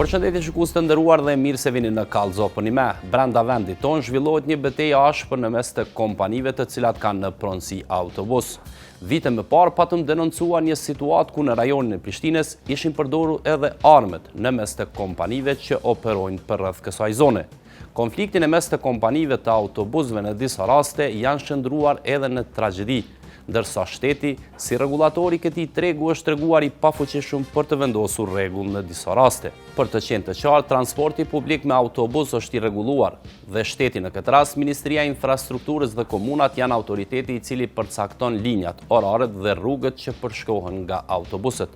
Përshëndetje shikues të nderuar dhe mirë se vini në Kallëzo për një me. Brenda vendit ton zhvillohet një betejë ashpër në mes të kompanive të cilat kanë në pronësi autobus. Vite më parë patëm denoncuar një situatë ku në rajonin e Prishtinës ishin përdorur edhe armët në mes të kompanive që operojnë përreth kësaj zone. Konfliktin e mes të kompanive të autobusëve në disa raste janë shndruar edhe në tragjedi, ndërsa shteti, si regulatori këtij tregu është treguar i pafuqishëm për të vendosur rregull në disa raste. Për të qenë të qartë, transporti publik me autobus është i rregulluar dhe shteti në këtë rast, Ministria e Infrastrukturës dhe komunat janë autoriteti i cili përcakton linjat, oraret dhe rrugët që përshkohen nga autobuset.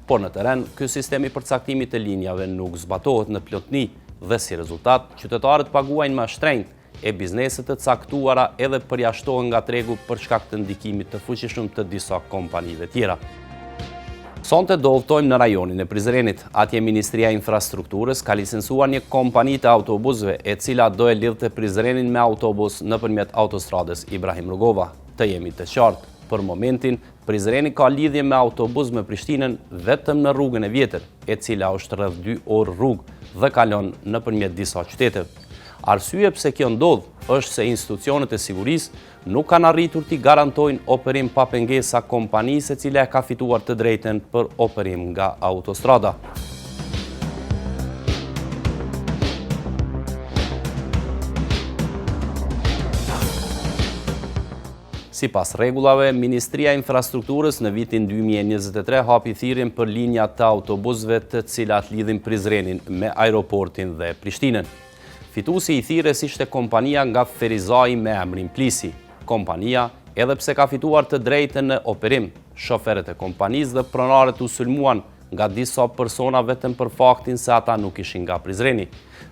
Por në terren, ky sistem i përcaktimit të linjave nuk zbatohet në plotëni dhe si rezultat, qytetarët paguajnë më shtrenjtë e bizneset të caktuara edhe përjashtohen nga tregu për shkak të ndikimit të fuqishëm të disa kompanive tjera. Sonte do udhtojmë në rajonin e Prizrenit. Atje Ministria e Infrastrukturës ka licencuar një kompani të autobusëve e cila do e lidhte Prizrenin me autobus nëpërmjet autostradës Ibrahim Rugova. Të jemi të qartë, për momentin Prizreni ka lidhje me autobus me Prishtinën vetëm në rrugën e vjetër, e cila është rreth 2 orë rrugë dhe kalon nëpërmjet disa qyteteve. Arsye pse kjo ndodh është se institucionet e sigurisë nuk kanë arritur t'i garantojnë operim pa pengesa kompanisë e cila ka fituar të drejten për operim nga autostrada. Sipas rregullave, Ministria e Infrastrukturës në vitin 2023 hapi thirrjen për linjat të autobusëve të cilat lidhin Prizrenin me aeroportin dhe Prishtinën. Fituesi i thirrjes ishte kompania nga Ferizai me emrin Plisi. Kompania, edhe pse ka fituar të drejtën në operim, shoferët e kompanisë dhe pronarët u sulmuan nga disa persona vetëm për faktin se ata nuk ishin nga Prizreni.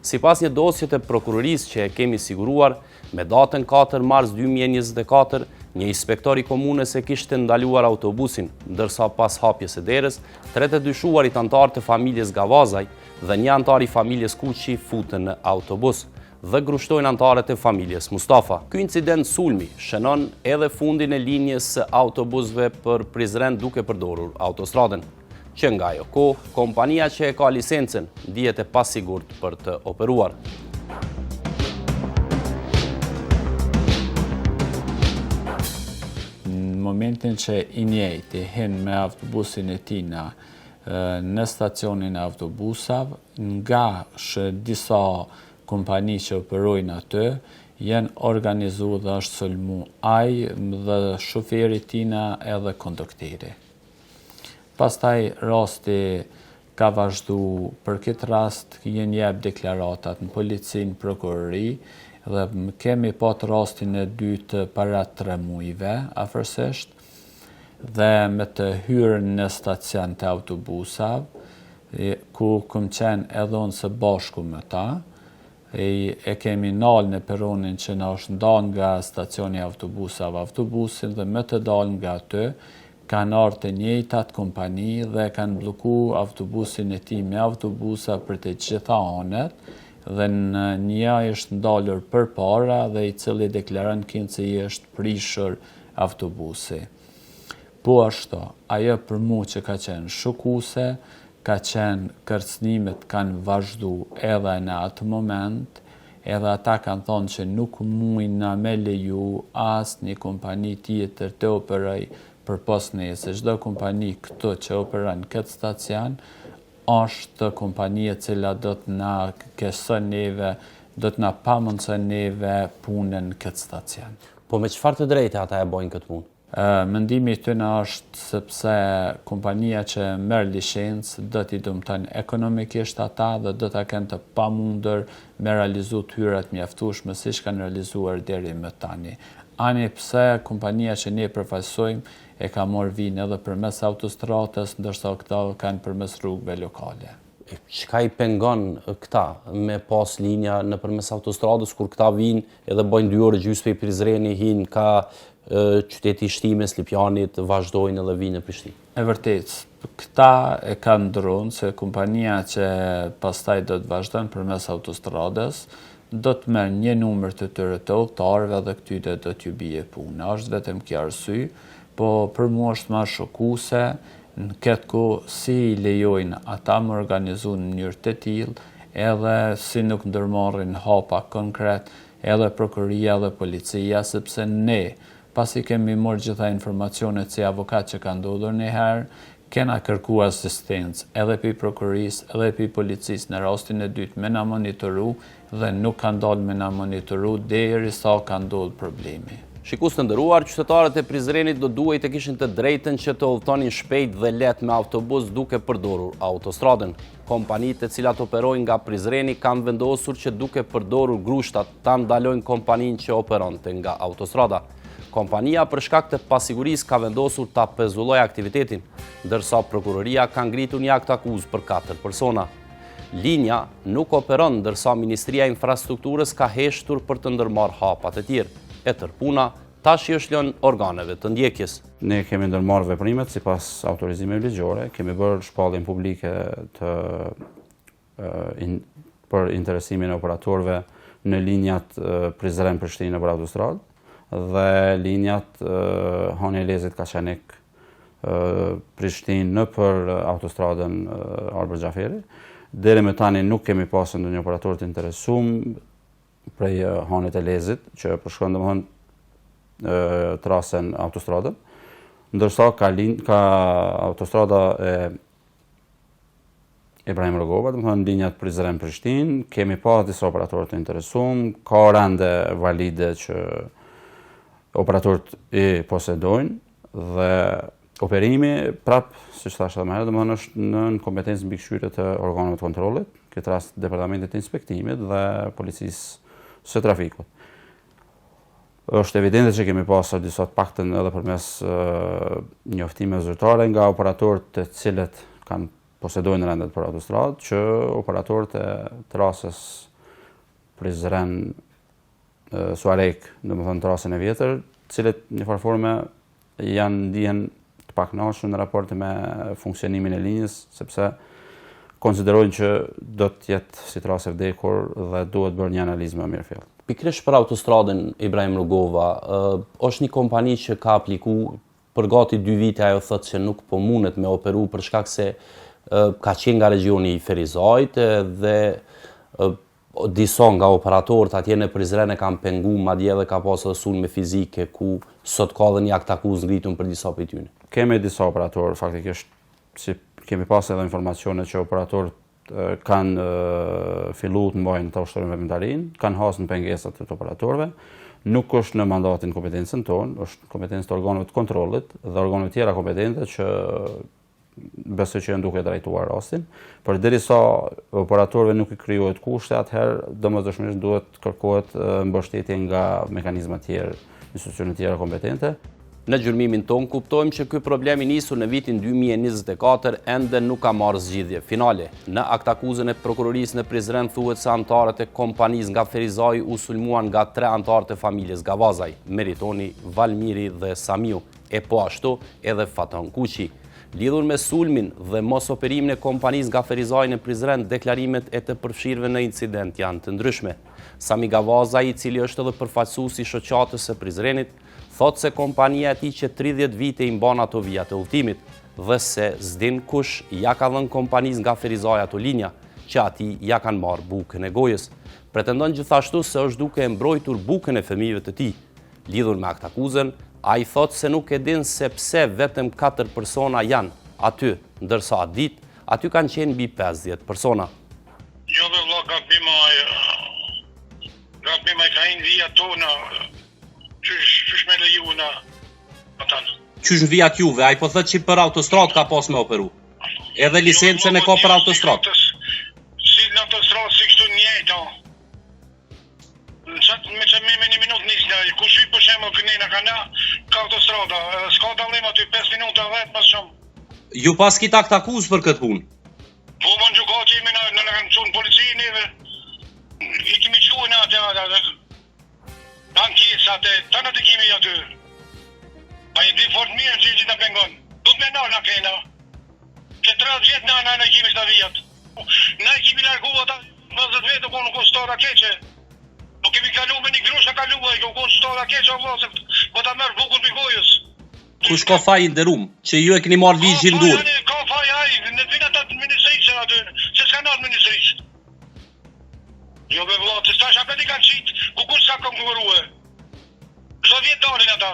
Sipas një dosje të prokurorisë që e kemi siguruar, me datën 4 mars 2024, një inspektor i komunës e kishte ndaluar autobusin, ndërsa pas hapjes së derës, 3 të dyshuarit antarë të familjes Gavazaj dhe një antar i familjes Kuqi futën në autobus dhe grushtojnë antarët e familjes Mustafa. Ky incident sulmi shënon edhe fundin e linjës së autobusëve për Prizren duke përdorur autostradën, që nga ajo kohë, kompania që e ka licencën dihet e pasigurt për të operuar. Në momentin që i njëjti hin me autobusin e tina në stacionin e autobusave, nga disa kompani që operojnë aty, janë organizuar dhe është sulmu ai dhe shoferi tina edhe kondukteri. Pastaj rasti ka vazhdu për këtë rast, janë jep deklaratat në policinë, prokurori, dhe kemi pat rastin e dytë para 3 muajve afërsisht, dhe me të hyrën në stacion të autobusave, ku kom qenë edhe unë së bashku me ta, e kemi nalë në peronin që na është ndalë nga stacioni autobusave autobusin dhe me të dalë nga aty, kanë ardhur të njëjtat kompani dhe kanë bloku autobusin e tij me autobusa për të gjitha anet, dhe në një është ndalur përpara dhe i cili deklaron se i është prishur autobusi. Po ashtu, ajo për mua që ka qenë shokuese, ka qenë kërcënimet kanë vazhdu edhe në atë moment, edhe ata kanë thonë që nuk mujnë me leju as një kompani tjetër të operoj për pas nese. Çdo kompani këto që operon këtë stacion, është kompania e cila do të na keson neve, do të na pamundson neve punën në këtë stacion. Po me çfarë të drejtë ata e bojnë këtë punë? Mendimi i tyre është sepse kompania që merr licencë do t'i dëmton ekonomikisht ata dhe do ta kenë të pamundur me realizu hyrat mjaftueshme siç kanë realizuar deri më tani. Ani pse kompania që ne përfaqësojmë e ka marrë vinë edhe përmes autostradës, ndërsa këta kanë përmes rrugëve lokale. Çka i pengon këta me pas linja nëpërmes autostradës kur këta vinë edhe bojnë 2 orë gjysmë i Prizreni, hinë ka qyteti i Shtimës, Lipjanit, vazhdojnë edhe vinë në Prishtinë? E vërtet, këta e kanë ndronë se kompania që pastaj do të vazhdojnë përmes autostradës, do të merr një numër të tyre të udhëtarëve dhe këtyre do t'ju bie puna. Është vetëm kjo arsye, po për mua është më shokuese në këtë ku si i lejojnë ata më organizu në mënyrë të tillë, edhe si nuk ndërmarrin hapa konkret, edhe prokuroria dhe policia, sepse ne, pasi kemi marrë gjitha informacionet si avokat që ka ndodhur një herë, kena kërku asistencë edhe pi prokurorisë, edhe pi policisë në rastin e dytë me na monitoru dhe nuk kanë dalë me na monitoru derisa ka ndodhur problemi. Shikus të nderuar, qytetarët e Prizrenit do duhet të kishin të drejtën që të udhëtonin shpejt dhe lehtë me autobus duke përdorur autostradën. Kompanitë të cilat operojnë nga Prizreni kanë vendosur që duke përdorur grushtat ta ndalojnë kompaninë që operonte nga autostrada. Kompania për shkak të pasigurisë ka vendosur ta pezullojë aktivitetin, ndërsa prokuroria ka ngritur një akt akuzë për 4 persona. Linja nuk operon, ndërsa Ministria e Infrastrukturës ka heshtur për të ndërmarrë hapat e tjerë. E tërpuna tash i është lënë organeve të ndjekjes. Ne kemi ndërmarrë veprimet sipas autorizimeve ligjore, kemi bërë shpalljen publike për interesimin e operatorëve në linjat Prizren-Prishtinë për autostradë dhe linjat Hanelezit-Kaçanik Prishtinë në për autostradën Arber Xhaferi. Deri më tani nuk kemi pasur ndonjë operator të interesuar prej Hanet e Lezit, që përshkon domethënë trasen autostradën, ndërsa ka autostrada e Ibrahim Rogova, domethënë linjat Prizren-Prishtinë, kemi pas disa operatorë të interesuar, ka rende valide që operatorët i posedojnë dhe operimi prap, siç thashë më herët, domethënë është në kompetencë mbikëqyrje të organeve të kontrollit, këtë rast Departamentit të Inspektimit dhe Policisë së Trafikut. Është evidente që kemi pasur disa të paktën edhe përmes njoftimeve zyrtare nga operatorët të cilët posedojnë rendet për autostradë, që operatorët e trasës Prizren Suarek, domethënë trasën e vjetër, të cilët në farë forme ndihen të pakënaqur në raport me funksionimin e linjës, sepse konsiderojnë që do të jetë si trasë e vdekur dhe duhet bërë një analizë më mirë fillt. Pikërisht për autostradën Ibrahim Rugova, është një kompani që ka aplikuar për gati 2 vite, ajo thotë që nuk po mundet me operu për shkak se ka qenë nga regioni i Ferizajt dhe disa nga operatorët atje në Prizren e kanë pengu, madje edhe ka pasur sulme fizike ku sot ka dhe një akt akuzë ngritun për disa prej tyre. Kemi disa operatorë faktikisht, si kemi pas edhe informacione që operatorët kanë filluar të mbajnë të ushtërën veprimtarinë, kanë hasur në pengesat të operatorëve. Nuk është në mandatin kompetencën tonë, është kompetencë të organeve të kontrollit dhe organeve tjera kompetente që besoj që janë duke drejtuar rastin. Por derisa operatorëve nuk i krijohet kushte, atëherë domosdoshmërisht duhet kërkohet mbështetje nga mekanizma të tjerë, institucione të tjera kompetente. Në gjurmimin tonë kuptojmë që ky problemi nisur në vitin 2024 ende nuk ka marrë zgjidhje finale. Në akt akuzën e prokurorisë në Prizren thuhet se anëtarët e kompanisë nga Ferizaj u sulmuan nga 3 anëtarë të familjes Gavazaj, Meritoni, Valmiri dhe Samiu, e po ashtu edhe Faton Kuqi. Lidhur me sulmin dhe mos operimin e kompanisë nga Ferizaj në Prizren, deklarimet e të përfshirëve në incident janë të ndryshme. Sami Gavazaj, i cili është edhe përfaqësuesi i shoqatës së Prizrenit, thotë se kompania e tij që 30 vite i mban ato vijat e udhëtimit dhe se s'din kush ja ka dhënë kompanisë nga Ferizaj ato linja, që atij ja kanë marrë bukën e gojës. Pretendon gjithashtu se është duke e mbrojtur bukën e fëmijëve të tij. Lidhur me akt akuzën, ai thotë se nuk e din se pse vetëm 4 persona janë aty, ndërsa atë ditë aty kanë qenë mbi 50 persona. Jo dhe vlla, gabimaj ka inë vija tonë, qysh me leju në atanë. Qysh në vijat juve, ai po thotë që për autostradë ka pas me operu. Edhe licencën e ka për autostradë. Si në autostradë, si kështu njëjtë, me një minutë nisë, ku shi për shemë kënina ka autostrada, s'ka dalim aty 5 minuta vetë mas shumë. Ju pas ki akt akuzë për këtë punë? Po më në gjuka që jemi në kanë qunë policinë neve, i kemi qunë atë, ankesat e të në të kemi aty. A i di fort mirë që i gjitha pengon. Du të me nërë në kena. Që 30 vjetë në kemi shta vijat. Na i kemi largu ata 20 vetë, ku nuk o stora keqe. Nuk kemi kalu me një grusha kalu, i ku stora keqe o vlasë, po ta mërë bukun për gojës. Kush ka faj nderuam, që ju e keni marrë ligjin dur? Ka faj ai, në vina ta ministrisë aty, se s'ka ndonjë ministrisë. Jo me vëllai, të stash apo ti kanë çit, ku kush ka konkurruar? Çdo vjet dalin ata.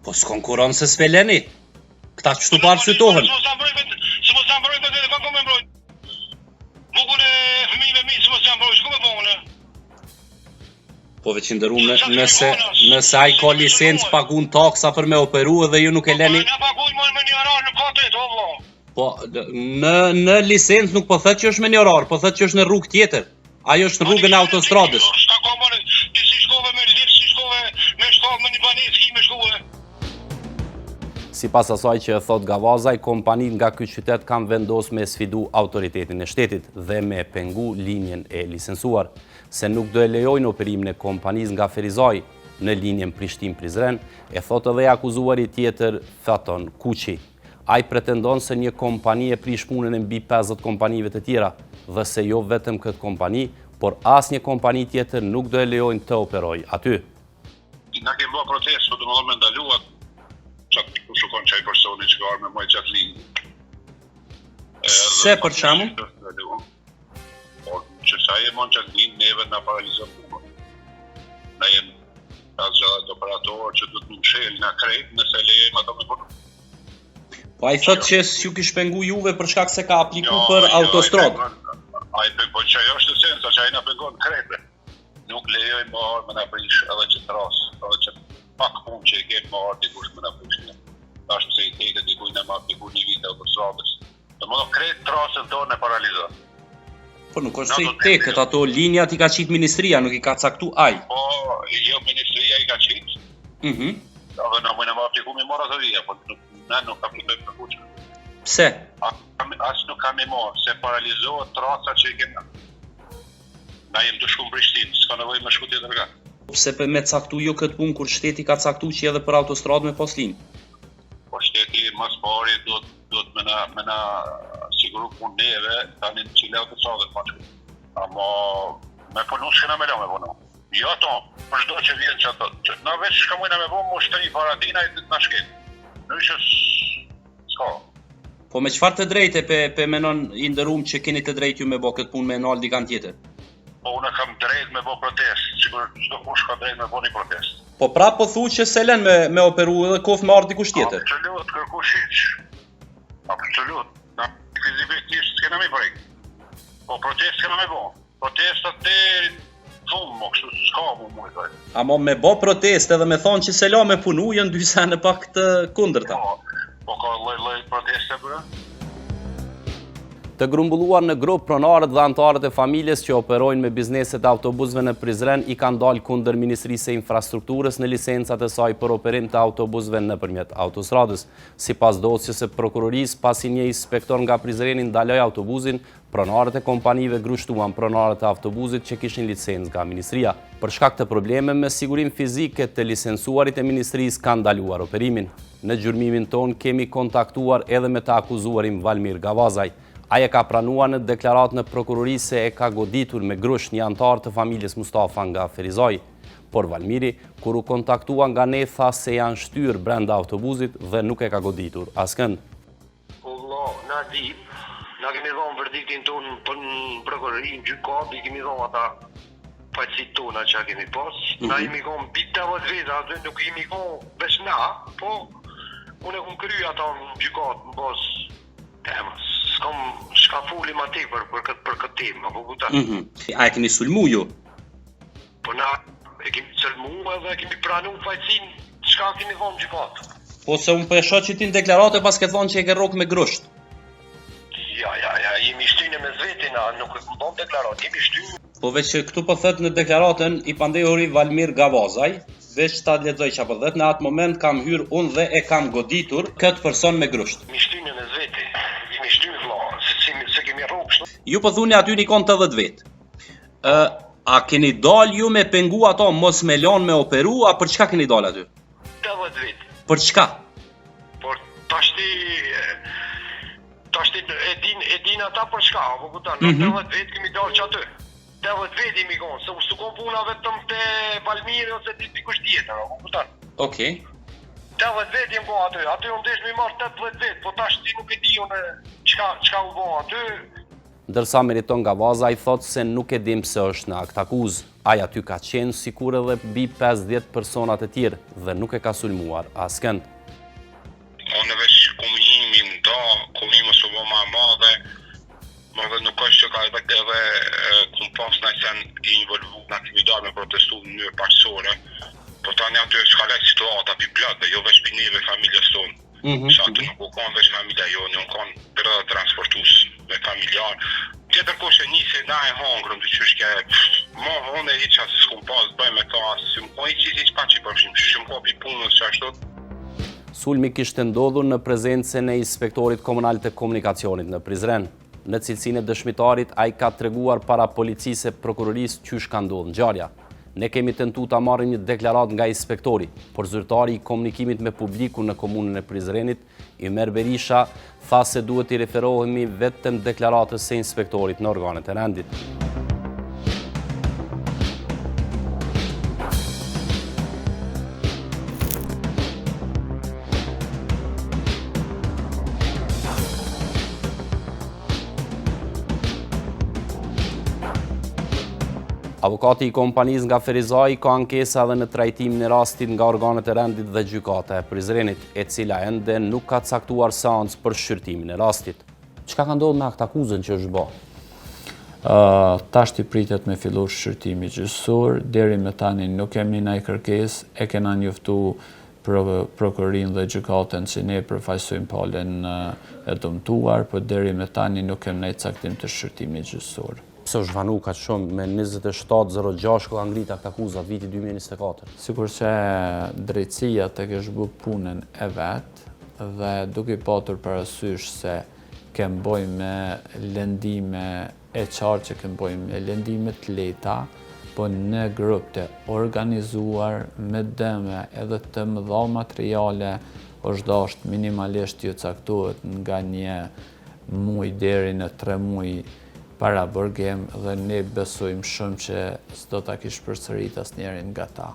Po s'konkuron se s'veleni. Këta çtu parësitohen. Mos ta mbrojmë, mos ta mbrojmë vetë, ka komë mbrojmë. Bukun e fëmijëve mi, mos ta mbrojmë, ku më vonë. Po veç nderuam, nëse ai ka licencë pagun taksa për me operu dhe ju nuk e leni. Na paguaj më një orar në kote, o vëlla. Po në licencë nuk po thotë që është me një orar, po thotë që është në rrugë tjetër. Ajo është në rrugën e autostradës. S'ka komë, ti si shkove me lidh, si shkove me shkove me një banesë, ki me shkove. Sipas asaj që e thot Gavazaj, kompanitë nga ky qytet kanë vendosur me sfidu autoritetin e shtetit dhe me pengu linjen e licencuar, se nuk do e lejojnë operimin e kompanisë nga Ferizaj në linjen Prishtinë-Prizren, e thot edhe akuzuari tjetër Faton Kuqi. Ai pretendon se një kompani e prish punën e mbi 50 kompanive të tjera dhe se jo vetëm këtë kompani, por asnjë kompani tjetër nuk do e lejojnë të operojë aty. Na kemi bërë protestë, do më ndaluat çat ku shkon çaj personi që ka ardhur me më gjatë linjë. Se për shembull? Po, që sa e mon gjatë linjë, neve na paralizon punën. Na jemi gjatë operator që do të më mshel na krejt nëse lejojmë ato me punë. Po ai thotë që s'ju kish pengu juve për shkak se ka apliku për autostradë. Ai po që ajo është sensa që ai na pengon krejtë. Nuk lejojmë më me na prish edhe që tras, edhe që pak punë që e kemë më arë dikush me na prish. Tash pse i teke dikuj në map dikur një vit autostradës. Domethënë krejt trasën tonë e paralizon. Po nuk është se i tekët, ato linjat i ka qit ministria, nuk i ka caktu ai. Po, jo ministria i ka qit. Edhe na mujna më apliku mi mora të vija, po na nuk aplikojmë për kuqë. Pse? As nuk kam i morë, se paralizohet trasa që i kena. Na jem të shku në Prishtinë, s'ka nevoj me shku tjetër ka. Pse për me caktu jo këtë punë kur shteti ka caktu që edhe për autostradë me pas linjë? Po shteti mas pari do të me na siguru punë neve, tani në qile autostradët ma që. Amo me punu s'kena me lo me punu. Jo to, për shdo që vjen që ato. Na veç shka mujna me bo, mu shtëri paratina i të na shket. Në ishë s'ka. Po me qëfar të drejte pe menon i ndërum që keni të drejt ju me bo këtë punë me nal dikan tjetër? Po unë kam drejt me bo protest, sigur çdo kush ka drejt me bo një protest. Po prap po thu që se len me operu edhe kof me ardh dikush tjetër. Absolut, kërkush hiq. Absolut. Na fizifikisht s'kena me prejk. Po protest s'kena me bo. Protestat të thumë, mo kështu s'ka mu mujtoj. Amo me bo protest edhe me thonë që se la me punu, janë dy sene pak të kundërta. Po ka lloj proteste bërë? Të grumbulluar në grup, pronarët dhe antarët e familjes që operojnë me bizneset autobusëve në Prizren i kanë dalë kundër Ministrisë së Infrastrukturës në licencat e saj për operim të autobusëve nëpërmjet autostradës. Sipas dosjes së prokurorisë, pasi një inspektor nga Prizreni ndaloi autobusin, pronarët e kompanive grushtuan pronarët e autobusit që kishin licencë nga ministria. Për shkak të probleme me sigurim fizike të licencuarit e ministrisë kanë ndaluar operimin. Në gjurmimin ton kemi kontaktuar edhe me të akuzuarin Valmir Gavazaj. Ai e ka pranuar në deklarat në prokurori se e ka goditur me grusht një antar të familjes Mustafa nga Ferizaj. Por Valmiri, kur u kontaktua nga ne, tha se janë shtyr brenda autobusit dhe nuk e ka goditur askënd. Na di, na kemi dhonë verdiktin tonë për në prokurori, në gjykat, i kemi dhonë ata faqësit tona që kemi pas. Na jemi konë bita vëtë veta, atë nuk jemi konë veç na, po unë e këmë kry ata në gjykat, në pas temës. S'kam shka fulim ati për këtë temë, apo kuta. A e keni sulmu ju? Po na e kemi sulmu edhe kemi pranu faqësin, çka kemi thonë gjykat. Po se unë për shoh që ti në deklarate pas ke thonë që e ke rrok me grusht. Ja, jemi shtyne me zvetin, nuk e këmë deklarat, jemi shtyne. Po veç që këtu po thët në deklaratën i pandehuri Valmir Gavazaj, veç ta lexoj çfarë thët, në atë moment kam hyrë unë dhe e kam goditur këtë person me grusht. Mi shtyne me zveti, jemi shtyne vëlla, se kemi rrok kështu. Ju po thuni aty nikon 80 vet. A keni dal ju me pengu ato mos me lan me operu, a për çka keni dal aty? 80 vet. Për çka? Por tashti e din ata për çka, apo kupton? 80 vet kemi dalë që aty. 80 vet jemi konë, se s'u kon puna vetëm te Valmiri ose ti dikush tjetër, apo kupton? Okej. 80 vetë jem bo aty. Aty unë desh me marrë 80 vetë, po tash ti nuk e di unë çka u bo aty. Ndërsa Meriton Gavaza i thot se nuk e dim pse është në akt akuzë. Ai aty ka qenë sikur edhe mbi 50 personat e tjerë dhe nuk e ka sulmuar askënd. Unë veç komunimi nda, komunimi së bo ma madhe, më dhe nuk është që ka edhe kumpas në sen i involvu në aktivitar me protestu në mënyrë paqësore, po tani aty është kalaj situata pi plot dhe jo veç pi neve familjes tonë. Shatë nuk u kanë veç familja jonë, nuk kanë të transportus me familjar. Tjetër koshe njëse na e hangrëm të qështje, ma hone i që asë s'kom pas bëjmë me ta, si më i qisi që pa që i përshim, që më ka pi punës që ashtot. Sulmi kishte ndodhur në prezencën e inspektorit komunal të komunikacionit në Prizren. Në cilësinë e dëshmitarit, ai ka treguar para policisë e prokurorisë qysh ka ndodhur ngjarja. Ne kemi tentuar ta marrim një deklaratë nga inspektori, por zyrtari i komunikimit me publikun në komunën e Prizrenit, Ymer Berisha, tha se duhet i referohemi vetëm deklaratës së inspektorit në organet e rendit. Avokati i kompanisë nga Ferizaj ka ankesa edhe në trajtimin e rastit nga organet e rendit dhe gjykata e Prizrenit, e cila ende nuk ka caktuar seancë për shqyrtimin e rastit. Çka ka ndodhur me akt akuzën që është bë? Tash i pritet me fillu shqyrtimi gjyqësor, deri me tani nuk kemi ndaj kërkesë, e kena njoftu prokurorin dhe gjykatën që ne përfaqësojmë palën e dëmtuar, por deri me tani nuk kemi ndaj caktim të shqyrtimit gjyqësor. Pse është vanu ka shumë me 2706 ka ngrit akt akuzat viti 2024? Sikur që drejtësia të kesh bë punën e vetë dhe duke patur parasysh se kemë bojmë me lëndime e qartë që kemë bojmë me lëndime të leta, po në grup të organizuar me dëme edhe të mëdha materiale është dashur minimalisht ju caktohet nga një muaj deri në 3 muaj para bërgem dhe ne besojmë shumë që s'do ta kish përsërit asnjërin nga ta.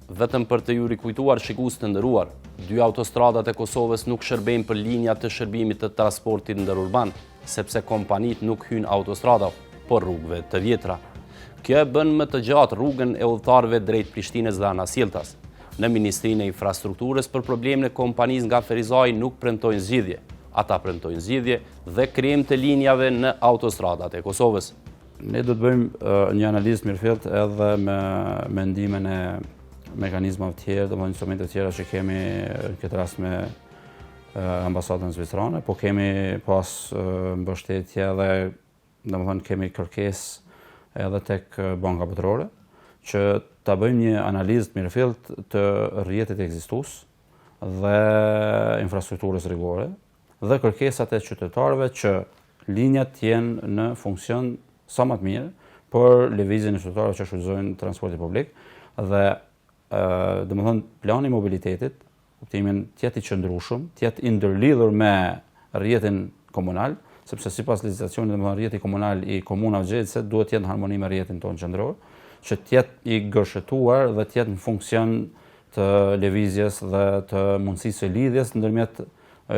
Vetëm për të ju rikujtuar shikues të nderuar, 2 autostradat e Kosovës nuk shërbejnë për linja të shërbimit të transportit ndërurban, sepse kompanit nuk hynë autostrada, por rrugëve të vjetra. Kjo e bën më të gjatë rrugën e udhëtarëve drejt Prishtinës dhe Anasjelltas. Në Ministrinë e Infrastrukturës për problemin e kompanisë nga Ferizaj nuk premtojnë zgjidhje. Ata premtojnë zgjidhje dhe krijim të linjave në autostradat e Kosovës. Ne do të bëjmë një analizë mirëfillt edhe me mendimin e mekanizmave të tjerë, domethënë instrumente të tjera që kemi në këtë rast me ambasadën zvitrane, po kemi pas mbështetje edhe domethënë kemi kërkesë edhe tek banka botërore që ta bëjmë një analizë mirëfillt të rrjetit ekzistues dhe infrastrukturës rrugore dhe kërkesat e qytetarëve që linjat jenë në funksion sa më të mirë për lëvizjen e qytetarëve që shfrytëzojnë transportin publik dhe domethënë plani i mobilitetit, kuptimin të jetë i qëndrueshëm, të jetë i ndërlidhur me rrjetin komunal, sepse sipas legjislacionit domethënë rrjeti komunal i komunave gjëse duhet të jetë në harmoni me rrjetin tonë qendror, që të jetë i gërshetuar dhe të jetë në funksion të lëvizjes dhe të mundësisë së lidhjes ndërmjet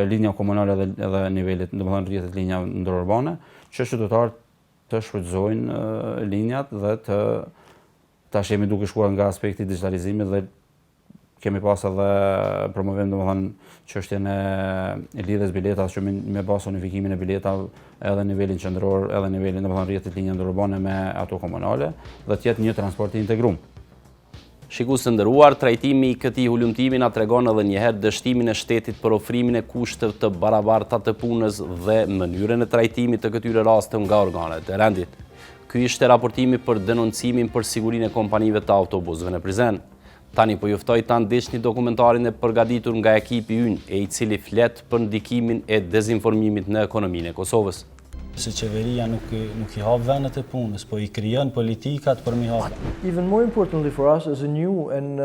linja komunale edhe nivelit, domethënë rrjetet linja ndërurbane, që qytetarët të shfrytëzojnë linjat dhe tash jemi duke shkuar nga aspekti i digitalizimit dhe kemi pas edhe promovim domethënë çështjen e lidhjes biletave që me bazë unifikimin e biletave edhe nivelin qendror, edhe nivelin domethënë rrjetet linja ndërurbane me ato komunale dhe të jetë një transport i integruar. Shikues të nderuar, trajtimi i këtij hulumtimi na tregon edhe një herë dështimin e shtetit për ofrimin e kushteve të barabarta të punës dhe mënyrën e trajtimit të këtyre rasteve nga organet e rendit. Ky ishte raportimi për denoncimin për sigurinë e kompanive të autobusëve në Prizren. Tani po juftoj ta ndiqni dokumentarin e përgatitur nga ekipi ynë, i cili flet për ndikimin e dezinformimit në ekonominë e Kosovës. Se qeveria nuk I hap vendet e punës, po I krijon politikat për mi hap. Even more importantly for us as a new and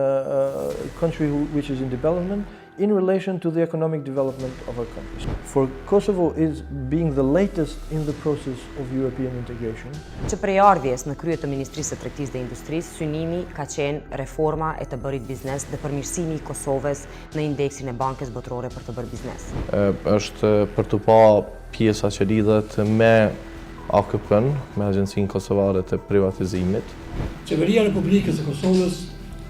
country which is in development in relation to the economic development of our countries. For Kosovo is being the latest in the process of European integration. Që prej ardhjes në krye të Ministrisë së Tregtisë dhe Industrisë, synimi ka qenë reforma e të bërit biznes dhe përmirësimi i Kosovës në indeksin e Bankës Botërore për të bërë biznes. Është për të pa pjesa që lidhet me AKP-n, me Agjencinë Kosovare të Privatizimit. Qeveria e Republikës së Kosovës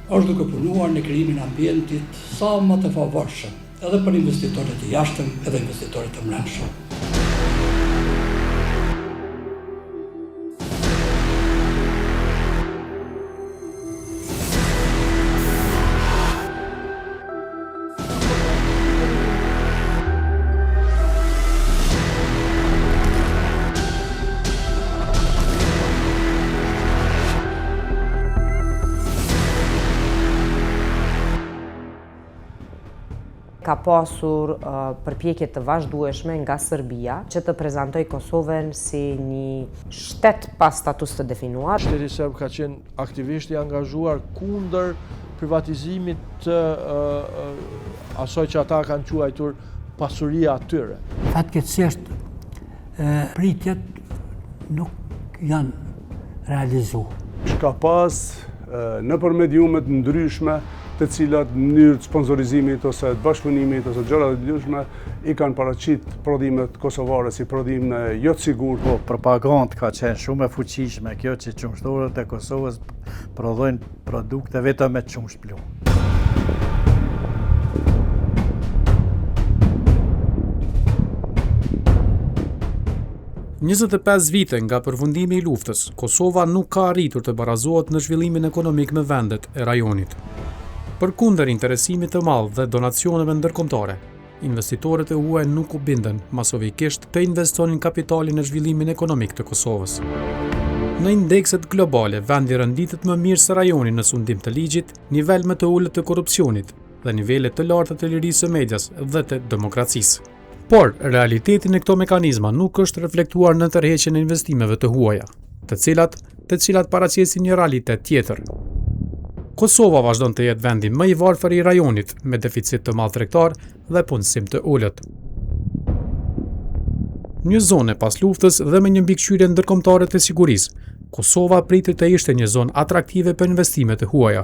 është duke punuar në krijimin e ambientit sa më të favorshëm, edhe për investitorët e jashtëm, edhe investitorët e brendshëm. Ka pasur përpjekje të vazhdueshme nga Serbia që të prezantoj Kosovën si një shtet pas status të definuar. Shteti serb ka qenë aktivisht i angazhuar kundër privatizimit të asoj që ata kanë quajtur pasuria atyre. Fatkeqësisht pritjet nuk janë realizuar. Ka pas nëpër mediumet ndryshme të cilat në mënyrë të sponsorizimit ose të bashkëpunimit ose gjëra të ndryshme i kanë paraqit prodhimet kosovare si prodhime jo të sigurt. Po, propagandë ka qenë shumë e fuqishme kjo që qumshtorët e Kosovës prodhojnë produkte vetëm me qumshplu. 25 vite nga përfundimi i luftës, Kosova nuk ka arritur të barazohet në zhvillimin ekonomik me vendet e rajonit. Përkundër interesimit të madh dhe donacioneve ndërkombëtare, investitorët e huaj nuk u bindën masovikisht të investonin kapitalin në zhvillimin ekonomik të Kosovës. Në indekset globale, vendi rënditet më mirë se rajoni në sundim të ligjit, nivel më të ulët të korrupsionit dhe nivelet të larta të lirisë së medias dhe të demokracisë. Por, realitetin e këto mekanizma nuk është reflektuar në tërheqjen e investimeve të huaja, të cilat paraqesin një realitet tjetër. Kosova vazhdon të jetë vendi më i varfër i rajonit, me deficit të madh tregtar dhe punësim të ulët. Një zonë pas luftës dhe me një mbikëqyrje ndërkombëtare të sigurisë, Kosova pritet të ishte një zonë atraktive për investimet e huaja.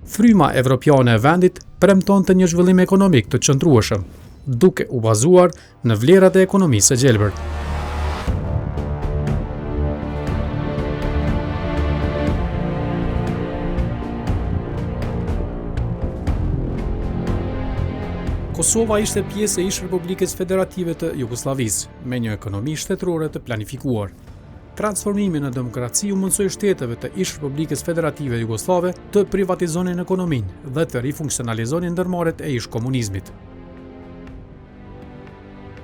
Fryma evropiane e vendit premtonte një zhvillim ekonomik të qëndrueshëm, duke u bazuar në vlerat e ekonomisë së gjelbër. Kosova ishte pjesë e Ish-Republikës Federative të Jugosllavisë, me një ekonomi shtetërore të planifikuar. Transformimi në demokraci u mundsoi shteteve të Ish-Republikës Federative Jugoslave të privatizonin ekonominë dhe të rifunksionalizonin ndërmarrjet e ish-komunizmit.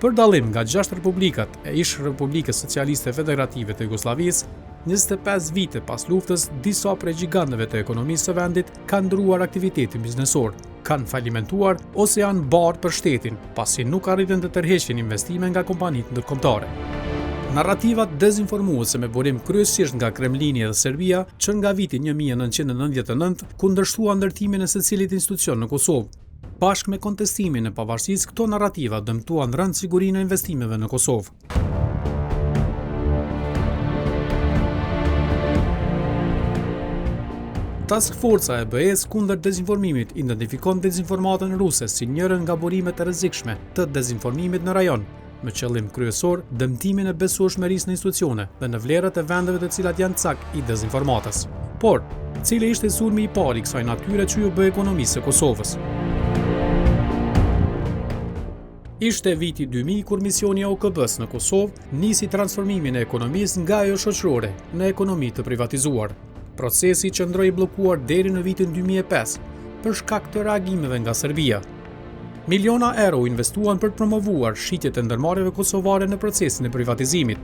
Për dallim nga 6 republikat e Ish-Republikës Socialiste Federative të Jugosllavisë, 25 vite pas luftës, disa prej gjigantëve të ekonomisë së vendit kanë ndryruar aktivitetin biznesor, kanë falimentuar ose janë barë për shtetin, pasi nuk arritën të tërheqin investime nga kompanitë ndërkombëtare. Narrativat dezinformuese me burim kryesisht nga Kremlini dhe Serbia, që nga viti 1999 kundërshtuan ndërtimin e secilit institucion në Kosovë. Bashkë me kontestimin e pavarësisë, këto narrativa dëmtuan rëndësigurinë e investimeve në Kosovë. Task Forca e BE-s kundër dezinformimit identifikon dezinformatën ruse si njërin nga burimet e rrezikshme të dezinformimit në rajon, me qëllim kryesor dëmtimin e besueshmërisë në institucione dhe në vlerat e vendeve të cilat janë cak i dezinformatës. Por, cili ishte sulmi i parë i kësaj natyre që u bë ekonomisë së Kosovës? Ishte viti 2000 kur misioni i OKB-s në Kosovë nisi transformimin e ekonomisë nga ajo shoqërore në ekonomi të privatizuar. Procesi qëndroi i bllokuar deri në vitin 2005 për shkak të reagimeve nga Serbia. Miliona euro u investuan për të promovuar shitjet e ndërmarrjeve kosovare në procesin e privatizimit,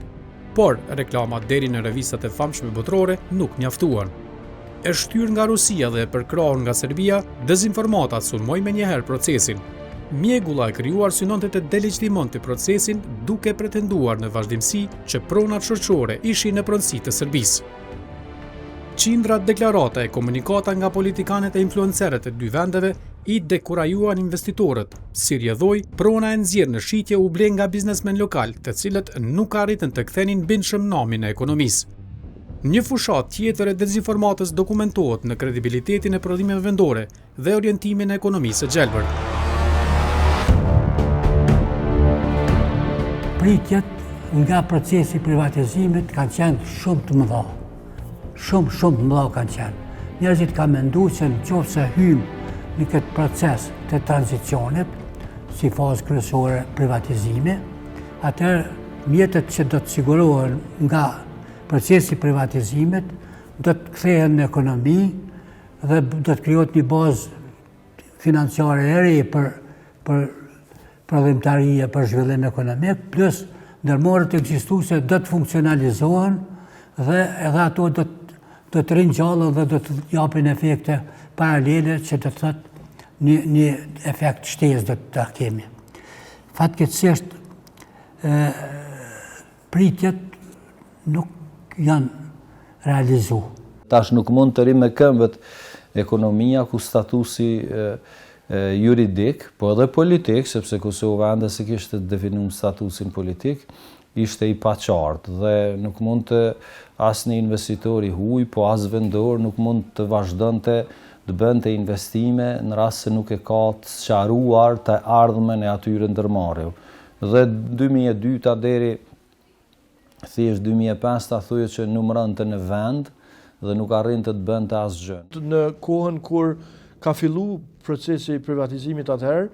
por reklamat deri në revistat e famshme botërore nuk mjaftuan. E shtyr nga Rusia dhe e përkrahur nga Serbia, dezinformatat sulmoi menjëherë procesin. Mjegulla e krijuar synonte të delegitimonte procesin duke pretenduar në vazhdimsi që pronat shoqërore ishin në pronësi të Serbisë. Qindrat deklarata e komunikata nga politikanët e influencerët e dy vendeve i dekurajuan investitorët, si rjedhoi prona e nxjerrë në shitje u ble nga biznesmen lokal, të cilët nuk arritën të kthenin bindshëm namin e ekonomisë. Një fushat tjetër e dezinformatës dokumentohet në kredibilitetin e prodhimeve vendore dhe orientimin e ekonomisë së gjelbër. Pritjet nga procesi i privatizimit kanë qenë shumë të mëdha. Shumë të mëdha kanë qenë. Njerëzit kanë menduar se nëse hyjmë në këtë proces të tranzicionit, si fazë kryesore privatizimi, atëherë mjetet që do të sigurohen nga procesi i privatizimit do të kthehen në ekonomi dhe do të krijohet një bazë financiare e re për prodhimtarie, për zhvillim ekonomik, plus ndërmarrjet ekzistuese do të funksionalizohen dhe edhe ato do të ringjallën dhe do të japin efekte paralele që do të thotë një efekt shtesë do të kemi. Fatkeqësisht pritjet nuk janë realizuar. Tash nuk mund të rrim me këmbët ekonomia ku statusi juridik, po edhe politik, sepse Kosova ende se kishte definuar statusin politik, ishte i paqartë dhe nuk mund të asnjë investitor i huaj, po as vendor nuk mund të vazhdonte të bënte investime në rast se nuk e ka të sqaruar të ardhmen e atyre ndërmarrjeve. Dhe 2002 deri thjesht 2005 ta thujet që numëronte në vend dhe nuk arrinte të bënte asgjë. Në kohën kur ka fillu procesi i privatizimit atëherë,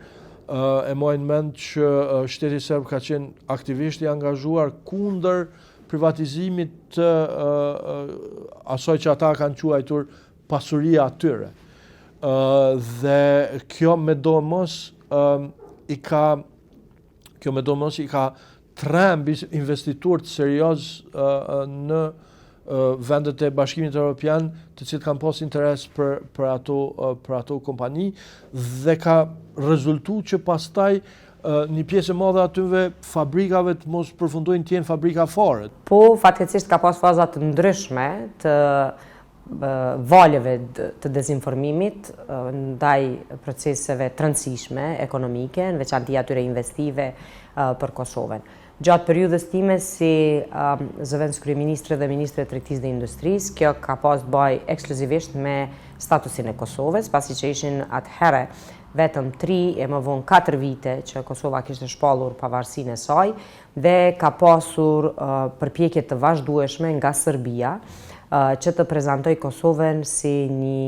e mojnë mend që shteti serb ka qenë aktivisht i angazhuar kundër privatizimit të asaj që ata kanë quajtur pasuria atyre. Dhe kjo me domos i ka tremb investitorë serioz në vendet e Bashkimit Evropian, të cilët kanë pas interes për ato kompani dhe ka rezultuar që pastaj një pjesë e madhe atyve fabrikave të mos përfundojnë të jenë fabrika fare. Po, fatkeqësisht ka pas faza të ndryshme të valjeve të dezinformimit ndaj proceseve të rëndësishme ekonomike, në veçanti atyre investive për Kosovën. Gjatë periudhës time si zëvendës kryeministre dhe ministre e tregtisë dhe industrisë, kjo ka pas bëj ekskluzivisht me statusin e Kosovës, pasi që ishin atëherë vetëm 3 e më vonë 4 vite që Kosova kishte shpallur pavarësinë e saj dhe ka pasur përpjekje të vazhdueshme nga Serbia që të prezantoj Kosovën si një